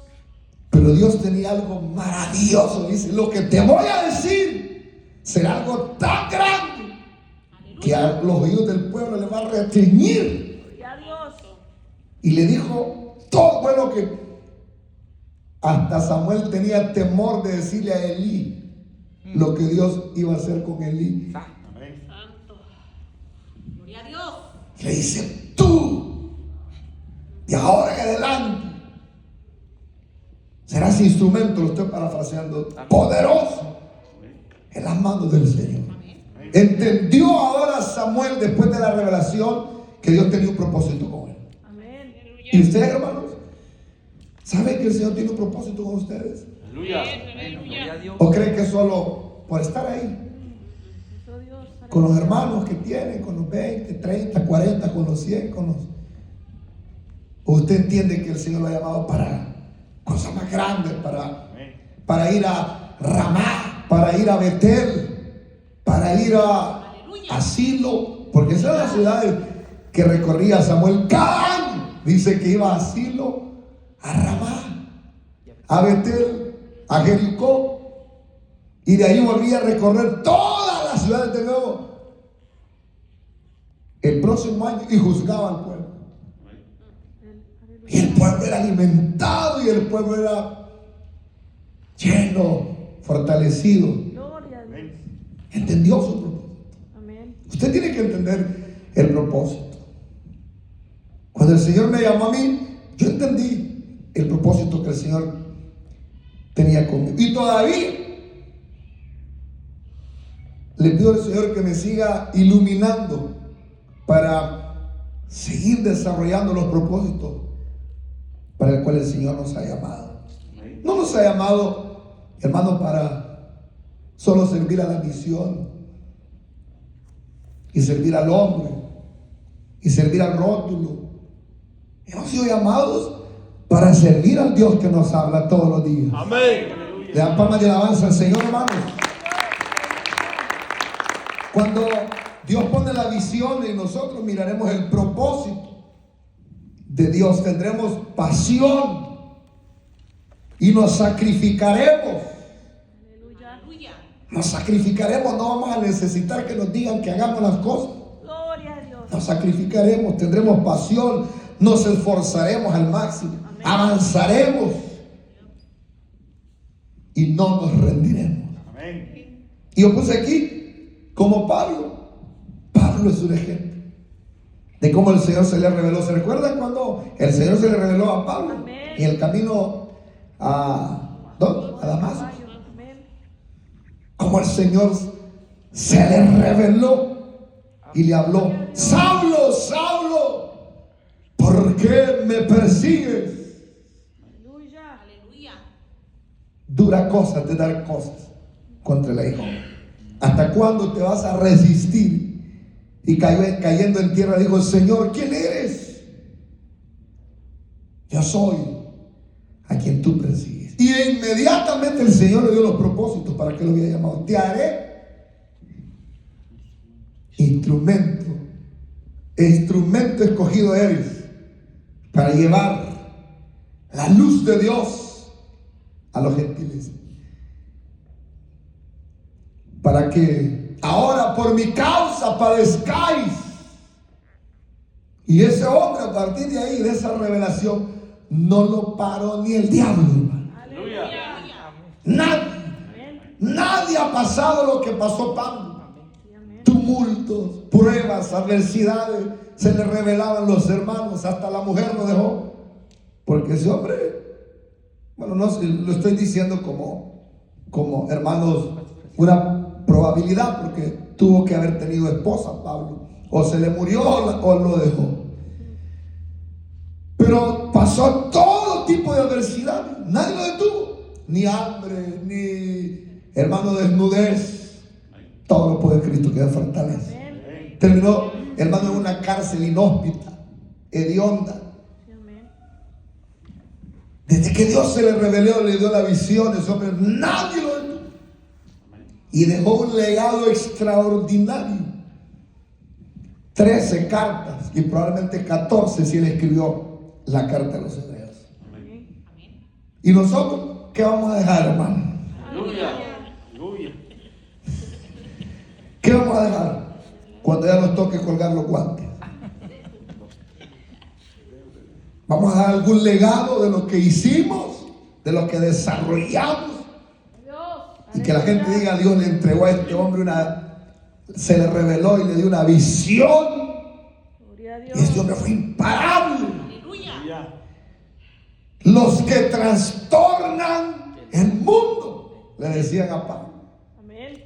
Pero Dios tenía algo maravilloso. Dice: lo que te voy a decir será algo tan grande que a los oídos del pueblo le va a restringir. Y a Dios. Y le dijo todo. Bueno, que hasta Samuel tenía temor de decirle a Elí lo que Dios iba a hacer con Elí. Santo. Gloria a Dios. Le dice: tú, de ahora en adelante, serás instrumento, lo estoy parafraseando, poderoso en las manos del Señor. Entendió ahora Samuel, después de la revelación, que Dios tenía un propósito con él. Amén. Y ustedes, hermanos, ¿saben que el Señor tiene un propósito con ustedes? Aleluya. ¿O creen que solo por estar ahí, Poderoso Dios. con los hermanos que tienen, con los 20, 30, 40, con los 100, con los... ¿O usted entiende que el Señor lo ha llamado para cosas más grandes, para ir a Ramá, para ir a Betel, para ir a Silo? Porque esas eran las ciudades que recorría Samuel cada año. Dice que iba a Silo, a Ramá, a Betel, a Jericó, y de ahí volvía a recorrer todas las ciudades de nuevo el próximo año y juzgaba al pueblo. Y el pueblo era alimentado y el pueblo era lleno, fortalecido. Gloria a Dios. Entendió su propósito. Amén. Usted tiene que entender el propósito. Cuando el Señor me llamó a mí, yo entendí el propósito que el Señor tenía conmigo. Y todavía le pido al Señor que me siga iluminando para seguir desarrollando los propósitos para el cual el Señor nos ha llamado. No nos ha llamado, hermano, para solo servir a la misión y servir al hombre y servir al rótulo. Hemos sido llamados para servir al Dios que nos habla todos los días. Amén. Le dan palmas de alabanza al Señor, hermanos. Cuando Dios pone la visión y nosotros miraremos el propósito de Dios, tendremos pasión y nos sacrificaremos. Aleluya. Nos sacrificaremos, no vamos a necesitar que nos digan que hagamos las cosas. Gloria a Dios. Nos sacrificaremos, tendremos pasión, nos esforzaremos al máximo, Amén. avanzaremos y no nos rendiremos. Amén. Y yo puse aquí como Pablo. Pablo es un ejemplo de cómo el Señor se le reveló. ¿Se recuerdan cuando el Señor se le reveló a Pablo Amén. en el camino a Damasco? Amén. Como el Señor se le reveló y le habló: Saulo, Saulo, ¿por qué me persigues? Aleluya. Aleluya. Dura cosa de dar cosas contra el hijo. ¿Hasta cuándo te vas a resistir? Y cayendo en tierra dijo: Señor, ¿quién eres? Yo soy a quien tú persigues. Y inmediatamente el Señor le dio los propósitos para que lo había llamado. Te haré instrumento escogido eres para llevar la luz de Dios a los gentiles, para que ahora por mi causa padezcáis. Y ese hombre, a partir de ahí, de esa revelación, no lo paró ni el diablo, hermano. Aleluya. Nadie ha pasado lo que pasó Pablo. Sí, amén. Tumultos, pruebas, adversidades, se le revelaban los hermanos, hasta la mujer lo dejó. Porque ese hombre, bueno, no sé, lo estoy diciendo como hermanos, una probabilidad, porque tuvo que haber tenido esposa Pablo, o se le murió o lo dejó. Pero pasó todo tipo de adversidad, nadie lo detuvo, ni hambre, ni hermano desnudez. Todo lo puede Cristo que da fortaleza. Amén. Terminó, hermano, en una cárcel inhóspita, hedionda. Sí, amén. Desde que Dios se le reveló, le dio la visión, ese hombre nadie lo detuvo. Y dejó un legado extraordinario. 13 cartas y probablemente 14 si él escribió la carta a los hebreos. Amén. Amén. ¿Y nosotros qué vamos a dejar, hermano? Aleluya. Aleluya. ¿Qué vamos a dejar cuando ya nos toque colgar los guantes? ¿Vamos a dar algún legado de lo que hicimos, de lo que desarrollamos? Y que la gente diga: Dios le entregó a este hombre se le reveló y le dio una visión. Gloria a Y Dios. este hombre fue imparable. Aleluya. Aleluya. Los que trastornan el mundo, le decían a Pablo. Amén.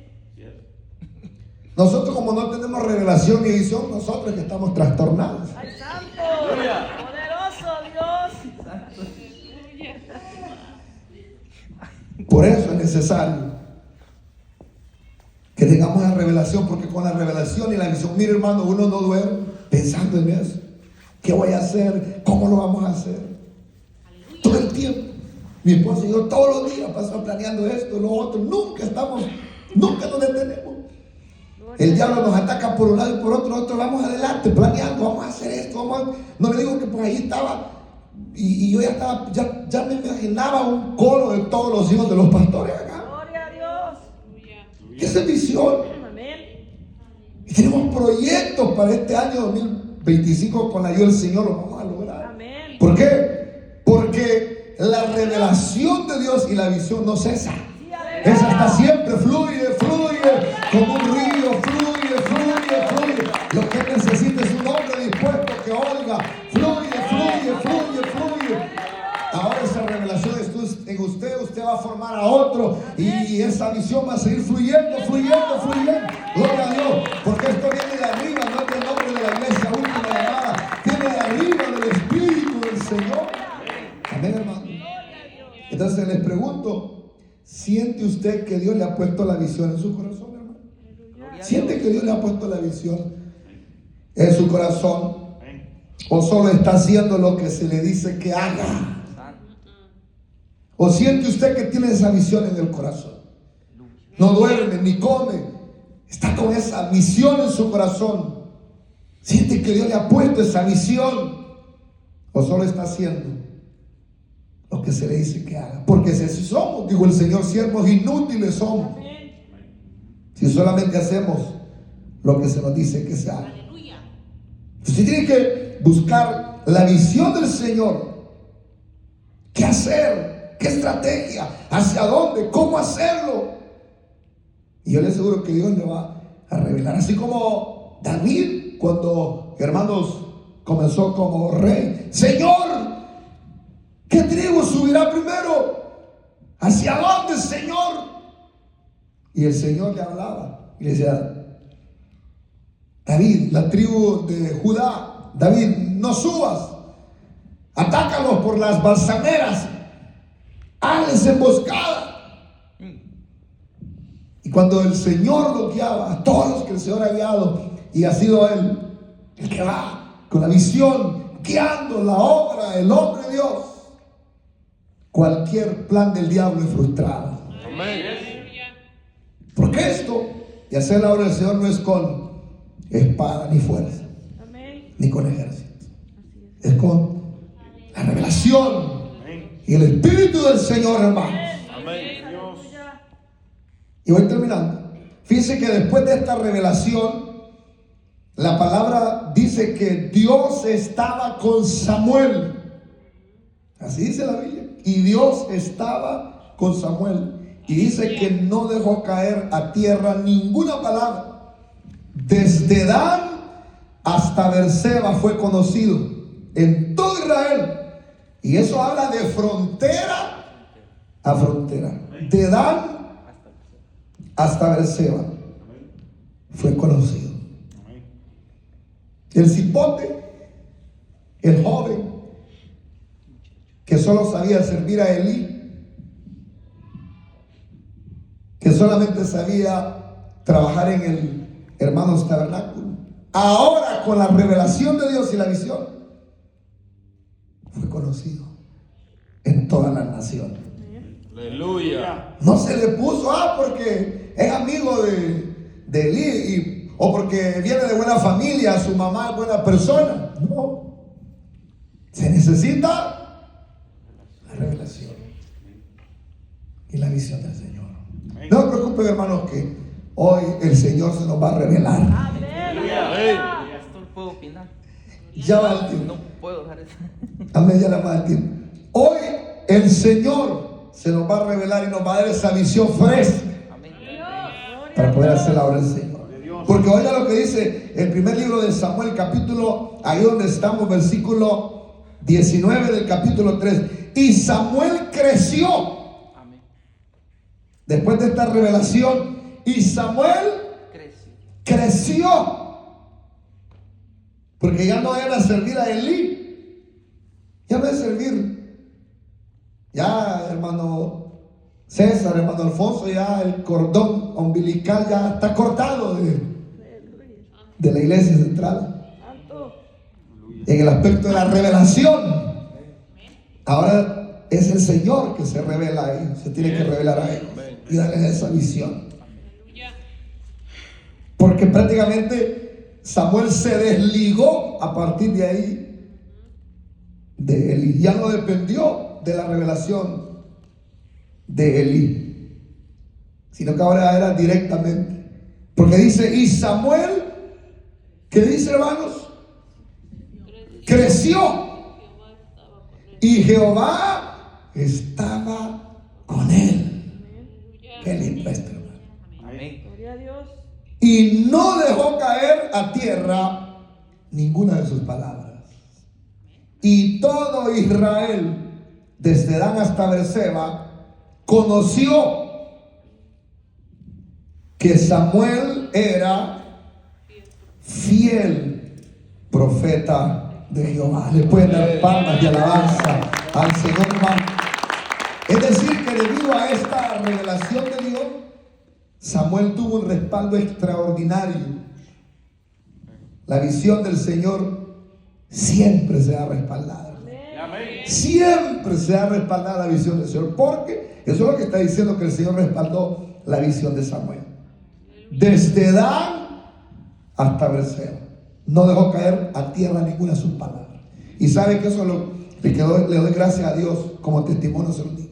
Nosotros, como no tenemos revelación ni visión, nosotros que estamos trastornados. ¡Ay, santo! Aleluya. ¡Poderoso Dios! Por eso es necesario que tengamos la revelación, porque con la revelación y la visión, mire, hermano, uno no duerme pensando en eso. ¿Qué voy a hacer? ¿Cómo lo vamos a hacer? Todo el tiempo. Mi esposo y yo todos los días pasamos planeando esto, lo otro. Nunca nos detenemos. El diablo nos ataca por un lado y por otro. Nosotros vamos adelante planeando, vamos a hacer esto, no le digo que por ahí estaba Y yo ya me imaginaba un coro de todos los hijos de los pastores acá. Gloria a Dios. Esa es visión. Amén. Y tenemos proyectos para este año 2025 con la ayuda del Señor, lo vamos a lograr. Amén. ¿Por qué? Porque la revelación de Dios y la visión no cesa. Sí, aleluya. Esa está siempre, fluye como un río, fluye. Lo que necesita es un hombre dispuesto que oiga, fluye. Ahora esa revelación está en usted va a formar a otro y esa visión va a seguir fluyendo. Gloria a Dios, porque esto viene de arriba, no es del nombre de la iglesia última llamada, viene de arriba del Espíritu del Señor. Amén, hermano. Entonces les pregunto, ¿siente usted que Dios le ha puesto la visión en su corazón, hermano? ¿Siente que Dios le ha puesto la visión en su corazón? ¿O solo está haciendo lo que se le dice que haga? ¿O siente usted que tiene esa visión en el corazón? No duerme ni come, está con esa visión en su corazón. ¿Siente que Dios le ha puesto esa visión? ¿O solo está haciendo lo que se le dice que haga? Porque si así somos, dijo el Señor, siervos inútiles somos, si solamente hacemos lo que se nos dice que se haga. Usted tiene que buscar la visión del Señor. ¿Qué hacer? ¿Qué estrategia? ¿Hacia dónde? ¿Cómo hacerlo? Y yo le aseguro que Dios le va a revelar. Así como David, cuando, hermanos, comenzó como rey. Señor, ¿qué tribu subirá primero? ¿Hacia dónde, Señor? Y el Señor le hablaba y le decía: David, la tribu de Judá, David, no subas, atácalos por las balsameras, hazles emboscada. Y cuando el Señor lo guiaba, a todos los que el Señor ha guiado, y ha sido Él el que va con la visión, guiando la obra, el hombre de Dios, cualquier plan del diablo es frustrado. Amén. Porque esto, y hacer la obra del Señor, no es con espada ni fuerza, Amén. ni con ejército, es con la revelación y el Espíritu del Señor, hermanos. Amén. Aleluya. Y voy terminando. Fíjense que después de esta revelación, la palabra dice que Dios estaba con Samuel. Así dice la Biblia. Y Dios estaba con Samuel. Y dice que no dejó caer a tierra ninguna palabra. Desde Dan hasta Berseba fue conocido en todo Israel. Y eso habla de frontera a frontera. De Dan hasta Berseba fue conocido. El cipote, el joven que solo sabía servir a Elí, que solamente sabía trabajar en el hermanos tabernáculo, ahora con la revelación de Dios y la visión, fue conocido en todas las naciones. Aleluya. No se le puso, porque es amigo de Elí, o porque viene de buena familia, su mamá es buena persona. No, se necesita la revelación y la visión del Señor. No se preocupen, hermanos, que hoy el Señor se nos va a revelar. Amén. Aleluya. Ya esto puedo opinar. Ya va el tiempo. No puedo dejar eso. Amén, ya la va el tiempo. Hoy el Señor se nos va a revelar y nos va a dar esa visión fresca Amén. para poder hacer la obra del Señor. Porque oiga lo que dice el primer libro de Samuel, capítulo, ahí donde estamos, versículo 19 del capítulo 3. Y Samuel creció Amén. después de esta revelación. Y Samuel creció, porque ya no era servir a Elí, ya no es servir. Ya, hermano César, hermano Alfonso, ya el cordón umbilical ya está cortado de la iglesia central. Santo. En el aspecto de la revelación, ahora es el Señor que se revela ahí, se tiene que revelar a ellos y darles esa visión. Porque prácticamente Samuel se desligó a partir de ahí de Elí. Ya no dependió de la revelación de Elí, sino que ahora era directamente. Porque dice, y Samuel, ¿qué dice, hermanos? Creció. Y Jehová estaba con él. Qué lindo esto, hermano. Amén. Gloria a Dios. Y no dejó caer a tierra ninguna de sus palabras. Y todo Israel, desde Dan hasta Berseba, conoció que Samuel era fiel profeta de Jehová. Le pueden dar palmas de alabanza al Señor, hermano. Es decir, que debido a esta revelación de Dios, Samuel tuvo un respaldo extraordinario. La visión del Señor siempre será respaldada. Siempre será respaldada la visión del Señor, porque eso es lo que está diciendo, que el Señor respaldó la visión de Samuel. Desde Dan hasta Berseba, no dejó caer a tierra ninguna de sus palabras. Y sabe que eso le doy gracias a Dios como testimonio. Se lo digo.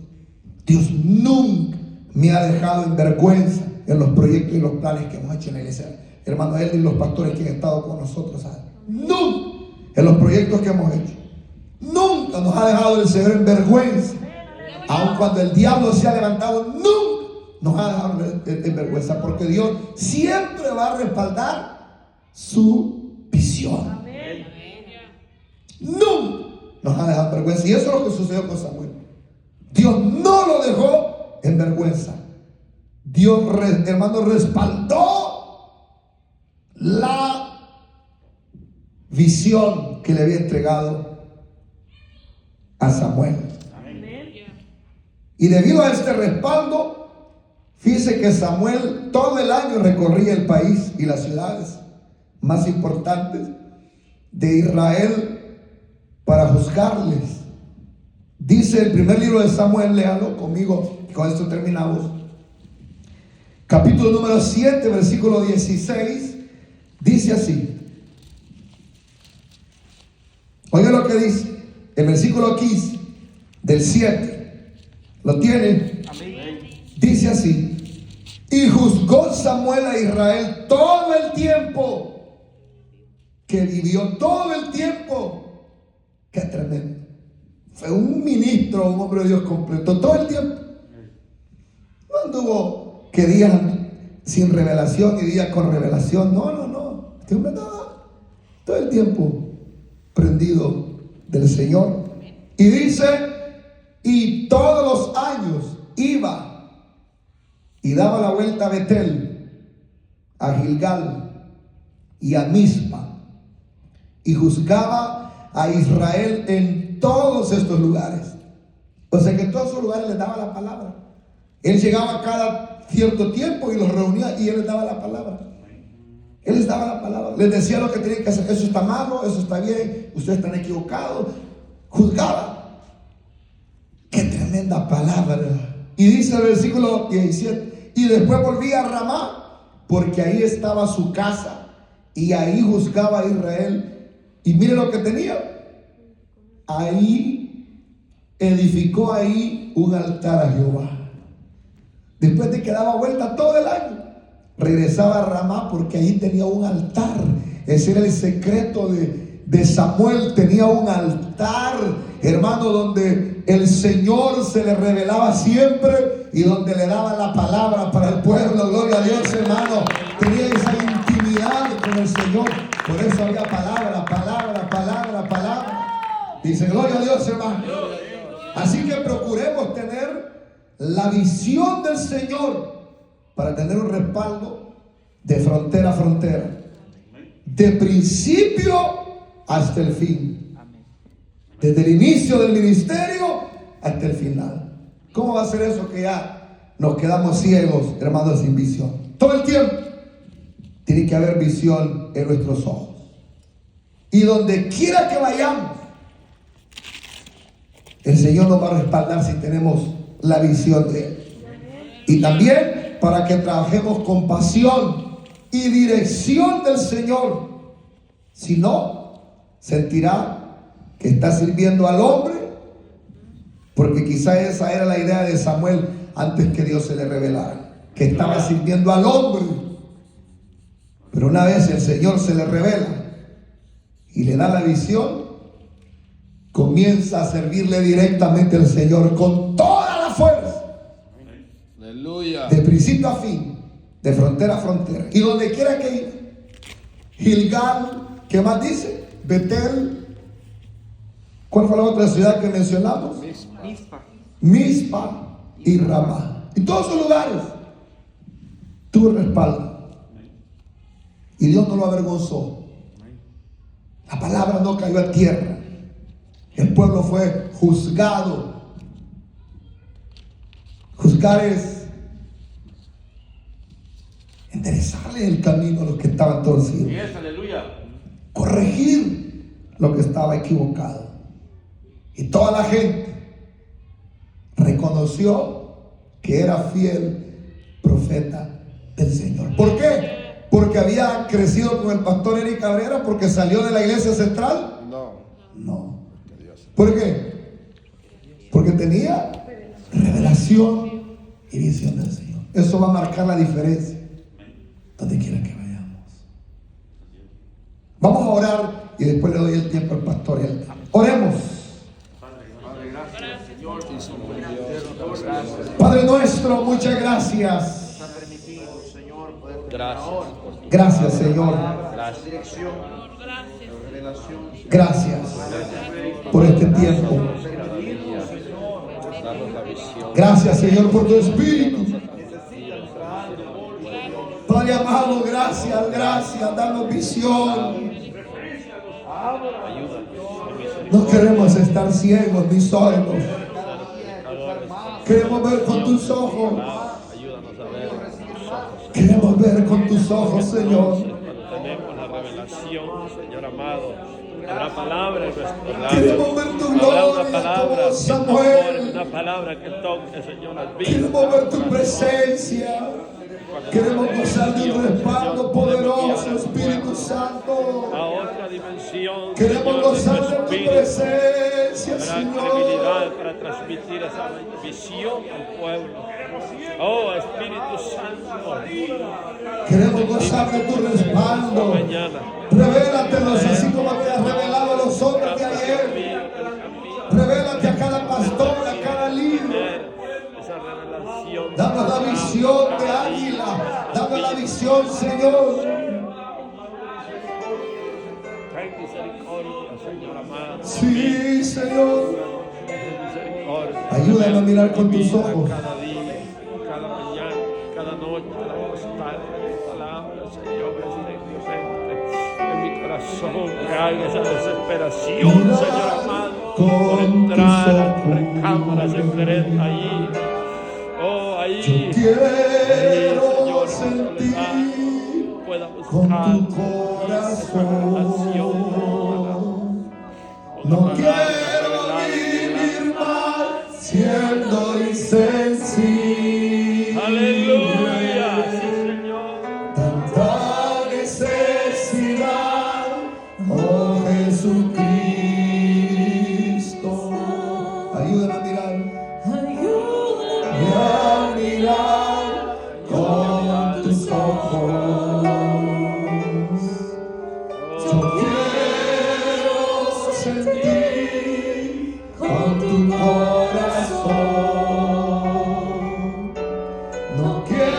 Dios nunca me ha dejado en vergüenza en los proyectos y los planes que hemos hecho en la iglesia. Hermano, él y los pastores que han estado con nosotros, ¿sabe? Nunca en los proyectos que hemos hecho, nunca nos ha dejado el Señor en vergüenza. Aun cuando el diablo se ha levantado, nunca nos ha dejado en vergüenza, porque Dios siempre va a respaldar su visión. Nunca nos ha dejado en vergüenza. Y eso es lo que sucedió con Samuel. Dios no lo dejó en vergüenza. Dios, hermano, respaldó la visión que le había entregado a Samuel. Y debido a este respaldo, fíjese que Samuel todo el año recorría el país y las ciudades más importantes de Israel para juzgarles. Dice el primer libro de Samuel, léalo conmigo, con esto terminamos. Capítulo número 7, versículo 16, dice así. Oiga lo que dice el versículo 15 del 7. ¿Lo tienen? Amén. Dice así: y juzgó Samuel a Israel todo el tiempo que vivió, todo el tiempo. Qué tremendo. Fue un ministro, un hombre de Dios completo, todo el tiempo. No anduvo que días sin revelación y días con revelación. No. Este hombre estaba todo el tiempo prendido del Señor. Y dice, y todos los años iba y daba la vuelta a Betel, a Gilgal y a Mizpa, y juzgaba a Israel en todos estos lugares. O sea que en todos esos lugares les daba la palabra. Él llegaba cada cierto tiempo y los reunía y él les daba la palabra. Él les daba la palabra, les decía lo que tenían que hacer. Eso está malo, eso está bien, ustedes están equivocados. Juzgaba. Qué tremenda palabra. Y dice el versículo 17: y después volvía a Ramá, porque ahí estaba su casa, y ahí juzgaba a Israel. Y mire lo que tenía. Ahí edificó ahí un altar a Jehová. Después de que daba vuelta todo el año, regresaba a Ramá, porque ahí tenía un altar. Ese era el secreto de Samuel. Tenía un altar, hermano, donde el Señor se le revelaba siempre y donde le daba la palabra para el pueblo. Gloria a Dios, hermano. Tenía esa intimidad con el Señor. Por eso había palabra. Dice, gloria a Dios, hermano. Así que procuremos tener la visión del Señor para tener un respaldo de frontera a frontera, de principio hasta el fin, desde el inicio del ministerio hasta el final. ¿Cómo va a ser eso que ya nos quedamos ciegos, hermanos, sin visión? Todo el tiempo tiene que haber visión en nuestros ojos. Y donde quiera que vayamos, el Señor nos va a respaldar si tenemos la visión de Él. Y también para que trabajemos con pasión y dirección del Señor. Si no, sentirá que está sirviendo al hombre, porque quizá esa era la idea de Samuel antes que Dios se le revelara, que estaba sirviendo al hombre. Pero una vez el Señor se le revela y le da la visión, comienza a servirle directamente al Señor con toda la fuerza, Aleluya. de principio a fin, de frontera a frontera, y donde quiera que iba. Gilgal, ¿qué más dice? Betel. ¿Cuál fue la otra ciudad que mencionamos? Mispa. Mispa y Ramá. En todos esos lugares tuvo respaldo. Y Dios no lo avergonzó. La palabra no cayó a tierra. El pueblo fue juzgado. Juzgar es enderezarle el camino a los que estaban torcidos. Aleluya. Corregir lo que estaba equivocado. Y toda la gente reconoció que era fiel profeta del Señor. ¿Por qué? Porque había crecido con el pastor Eric Cabrera, porque salió de la iglesia central. No. ¿Por qué? Porque tenía revelación y visión del Señor. Eso va a marcar la diferencia donde quiera que vayamos. Vamos a orar y después le doy el tiempo al pastor. Oremos. Padre nuestro, muchas gracias. Gracias, Señor. Gracias por este tiempo. Gracias, Señor, por tu espíritu. Padre amado, gracias, danos visión. No queremos estar ciegos ni sordos. Queremos ver con tus ojos. Queremos ver con tus ojos, Señor. Tenemos la revelación, Señor amado, de la palabra en nuestro lado. Queremos ver tu Habrá una gloria palabra, como Samuel. una palabra que toque, Señor, las vidas. Queremos ver tu presencia. Queremos gozar de un respaldo poderoso, Espíritu Santo. A otra dimensión, Queremos Señor, gozar de tu espíritu. presencia, Habrá Señor. credibilidad para transmitir esa visión al pueblo. Oh, Espíritu Santo, Queremos gozar de tu respaldo. mañana. Revélatelos así como te has revelado a los hombres de ayer. Revélate a cada pastor, a cada líder. Esa revelación. Danos la visión de águila. Danos la visión, Señor. Ten misericordia, Señor amado. Sí, Señor. Ten misericordia. Ayúdame a mirar con tus ojos. Cada día, cada mañana, cada noche, la postal, palabra, Señor, en mi corazón, que haga esa desesperación, Señor amado, por entrar a las recámaras secretas allí. Oh, ahí, Quiero Señor, sentir pueda con buscar tu corazón. No palabra quiero revelada. vivir mal siendo insensible. Aleluya, sí, Señor. Tanta necesidad, oh Jesucristo. Ayúdame a mirar. A mirar con tus ojos. Yo quiero sentir con tu corazón. No quiero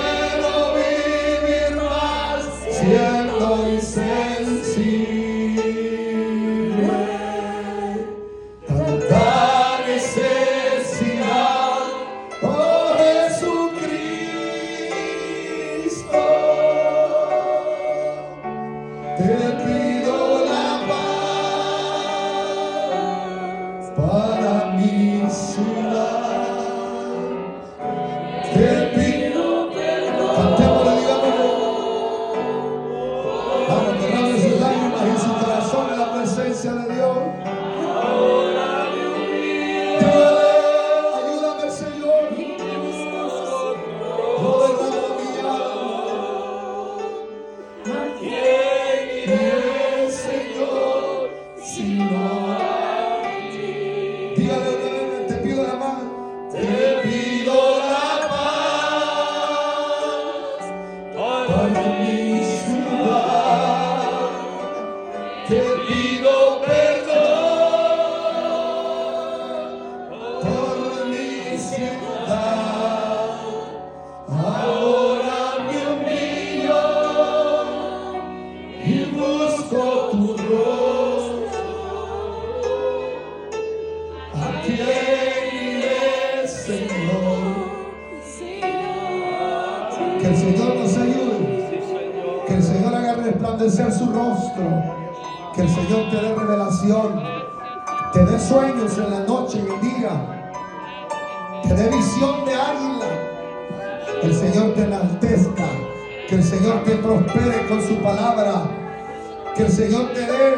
necesidad. Ahora me humillo y busco tu rostro. ¿A quién iré, Señor? Que el Señor nos ayude. Que el Señor haga resplandecer su rostro. Que el Señor te dé revelación. Te dé sueños en la noche y en el día. Te dé visión de águila. Que el Señor te enaltezca. Que el Señor te prospere con su palabra. Que el Señor te dé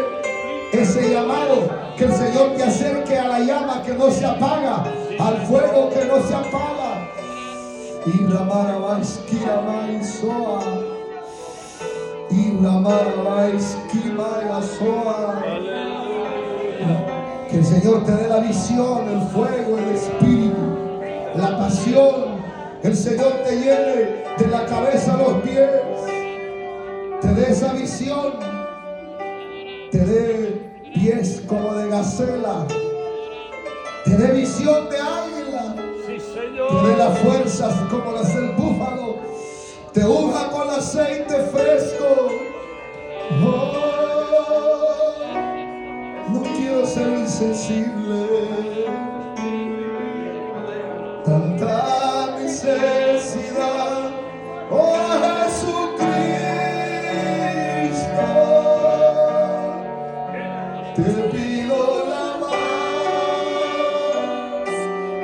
ese llamado. Que el Señor te acerque a la llama que no se apaga, al fuego que no se apaga. Y Ramarabais Kiramaisoa. Y Ramarabais Kimaisoa. Que el Señor te dé la visión, el fuego, el espíritu, la pasión. El Señor te llene de la cabeza a los pies. Te dé esa visión. Te dé pies como de gacela. Te dé visión de águila. Sí, Te Señor. dé las fuerzas como las del búfalo. Te unja con aceite fresco. Oh, no quiero ser insensible. Tanta necesidad. Oh Jesucristo, te pido la paz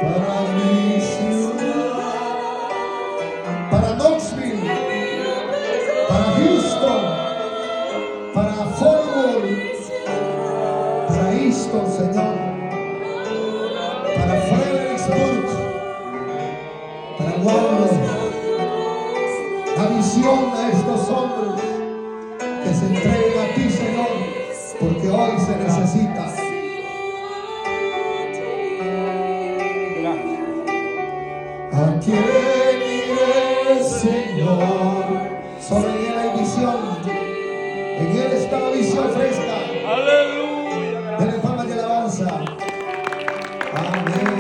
para mi ciudad, para Knoxville, para Houston, para Fort Worth, para Easton, Señor, para Fredericksburg, para Walnut. La visión a estos hombres que se entreguen a ti, Señor, porque hoy se necesita. ¿A quién iré, Señor? Sobre él hay visión. En él está la visión fresca. Aleluya. Denle palmas de alabanza. Amén.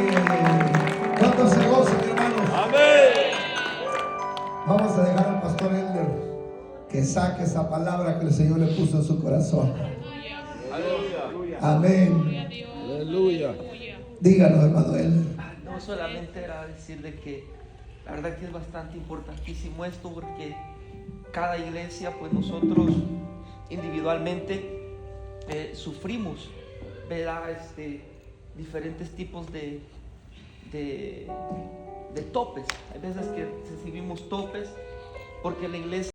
¿Cuántos se gozan, hermanos? Amén. Vamos a dejar al pastor Elder que saque esa palabra que el Señor le puso en su corazón. Amén. Aleluya. Díganos, hermano Elder. No, solamente era decirle que la verdad que es bastante importantísimo esto, porque cada iglesia, pues nosotros individualmente sufrimos, ¿verdad? Diferentes tipos de topes. Hay veces que recibimos topes porque la iglesia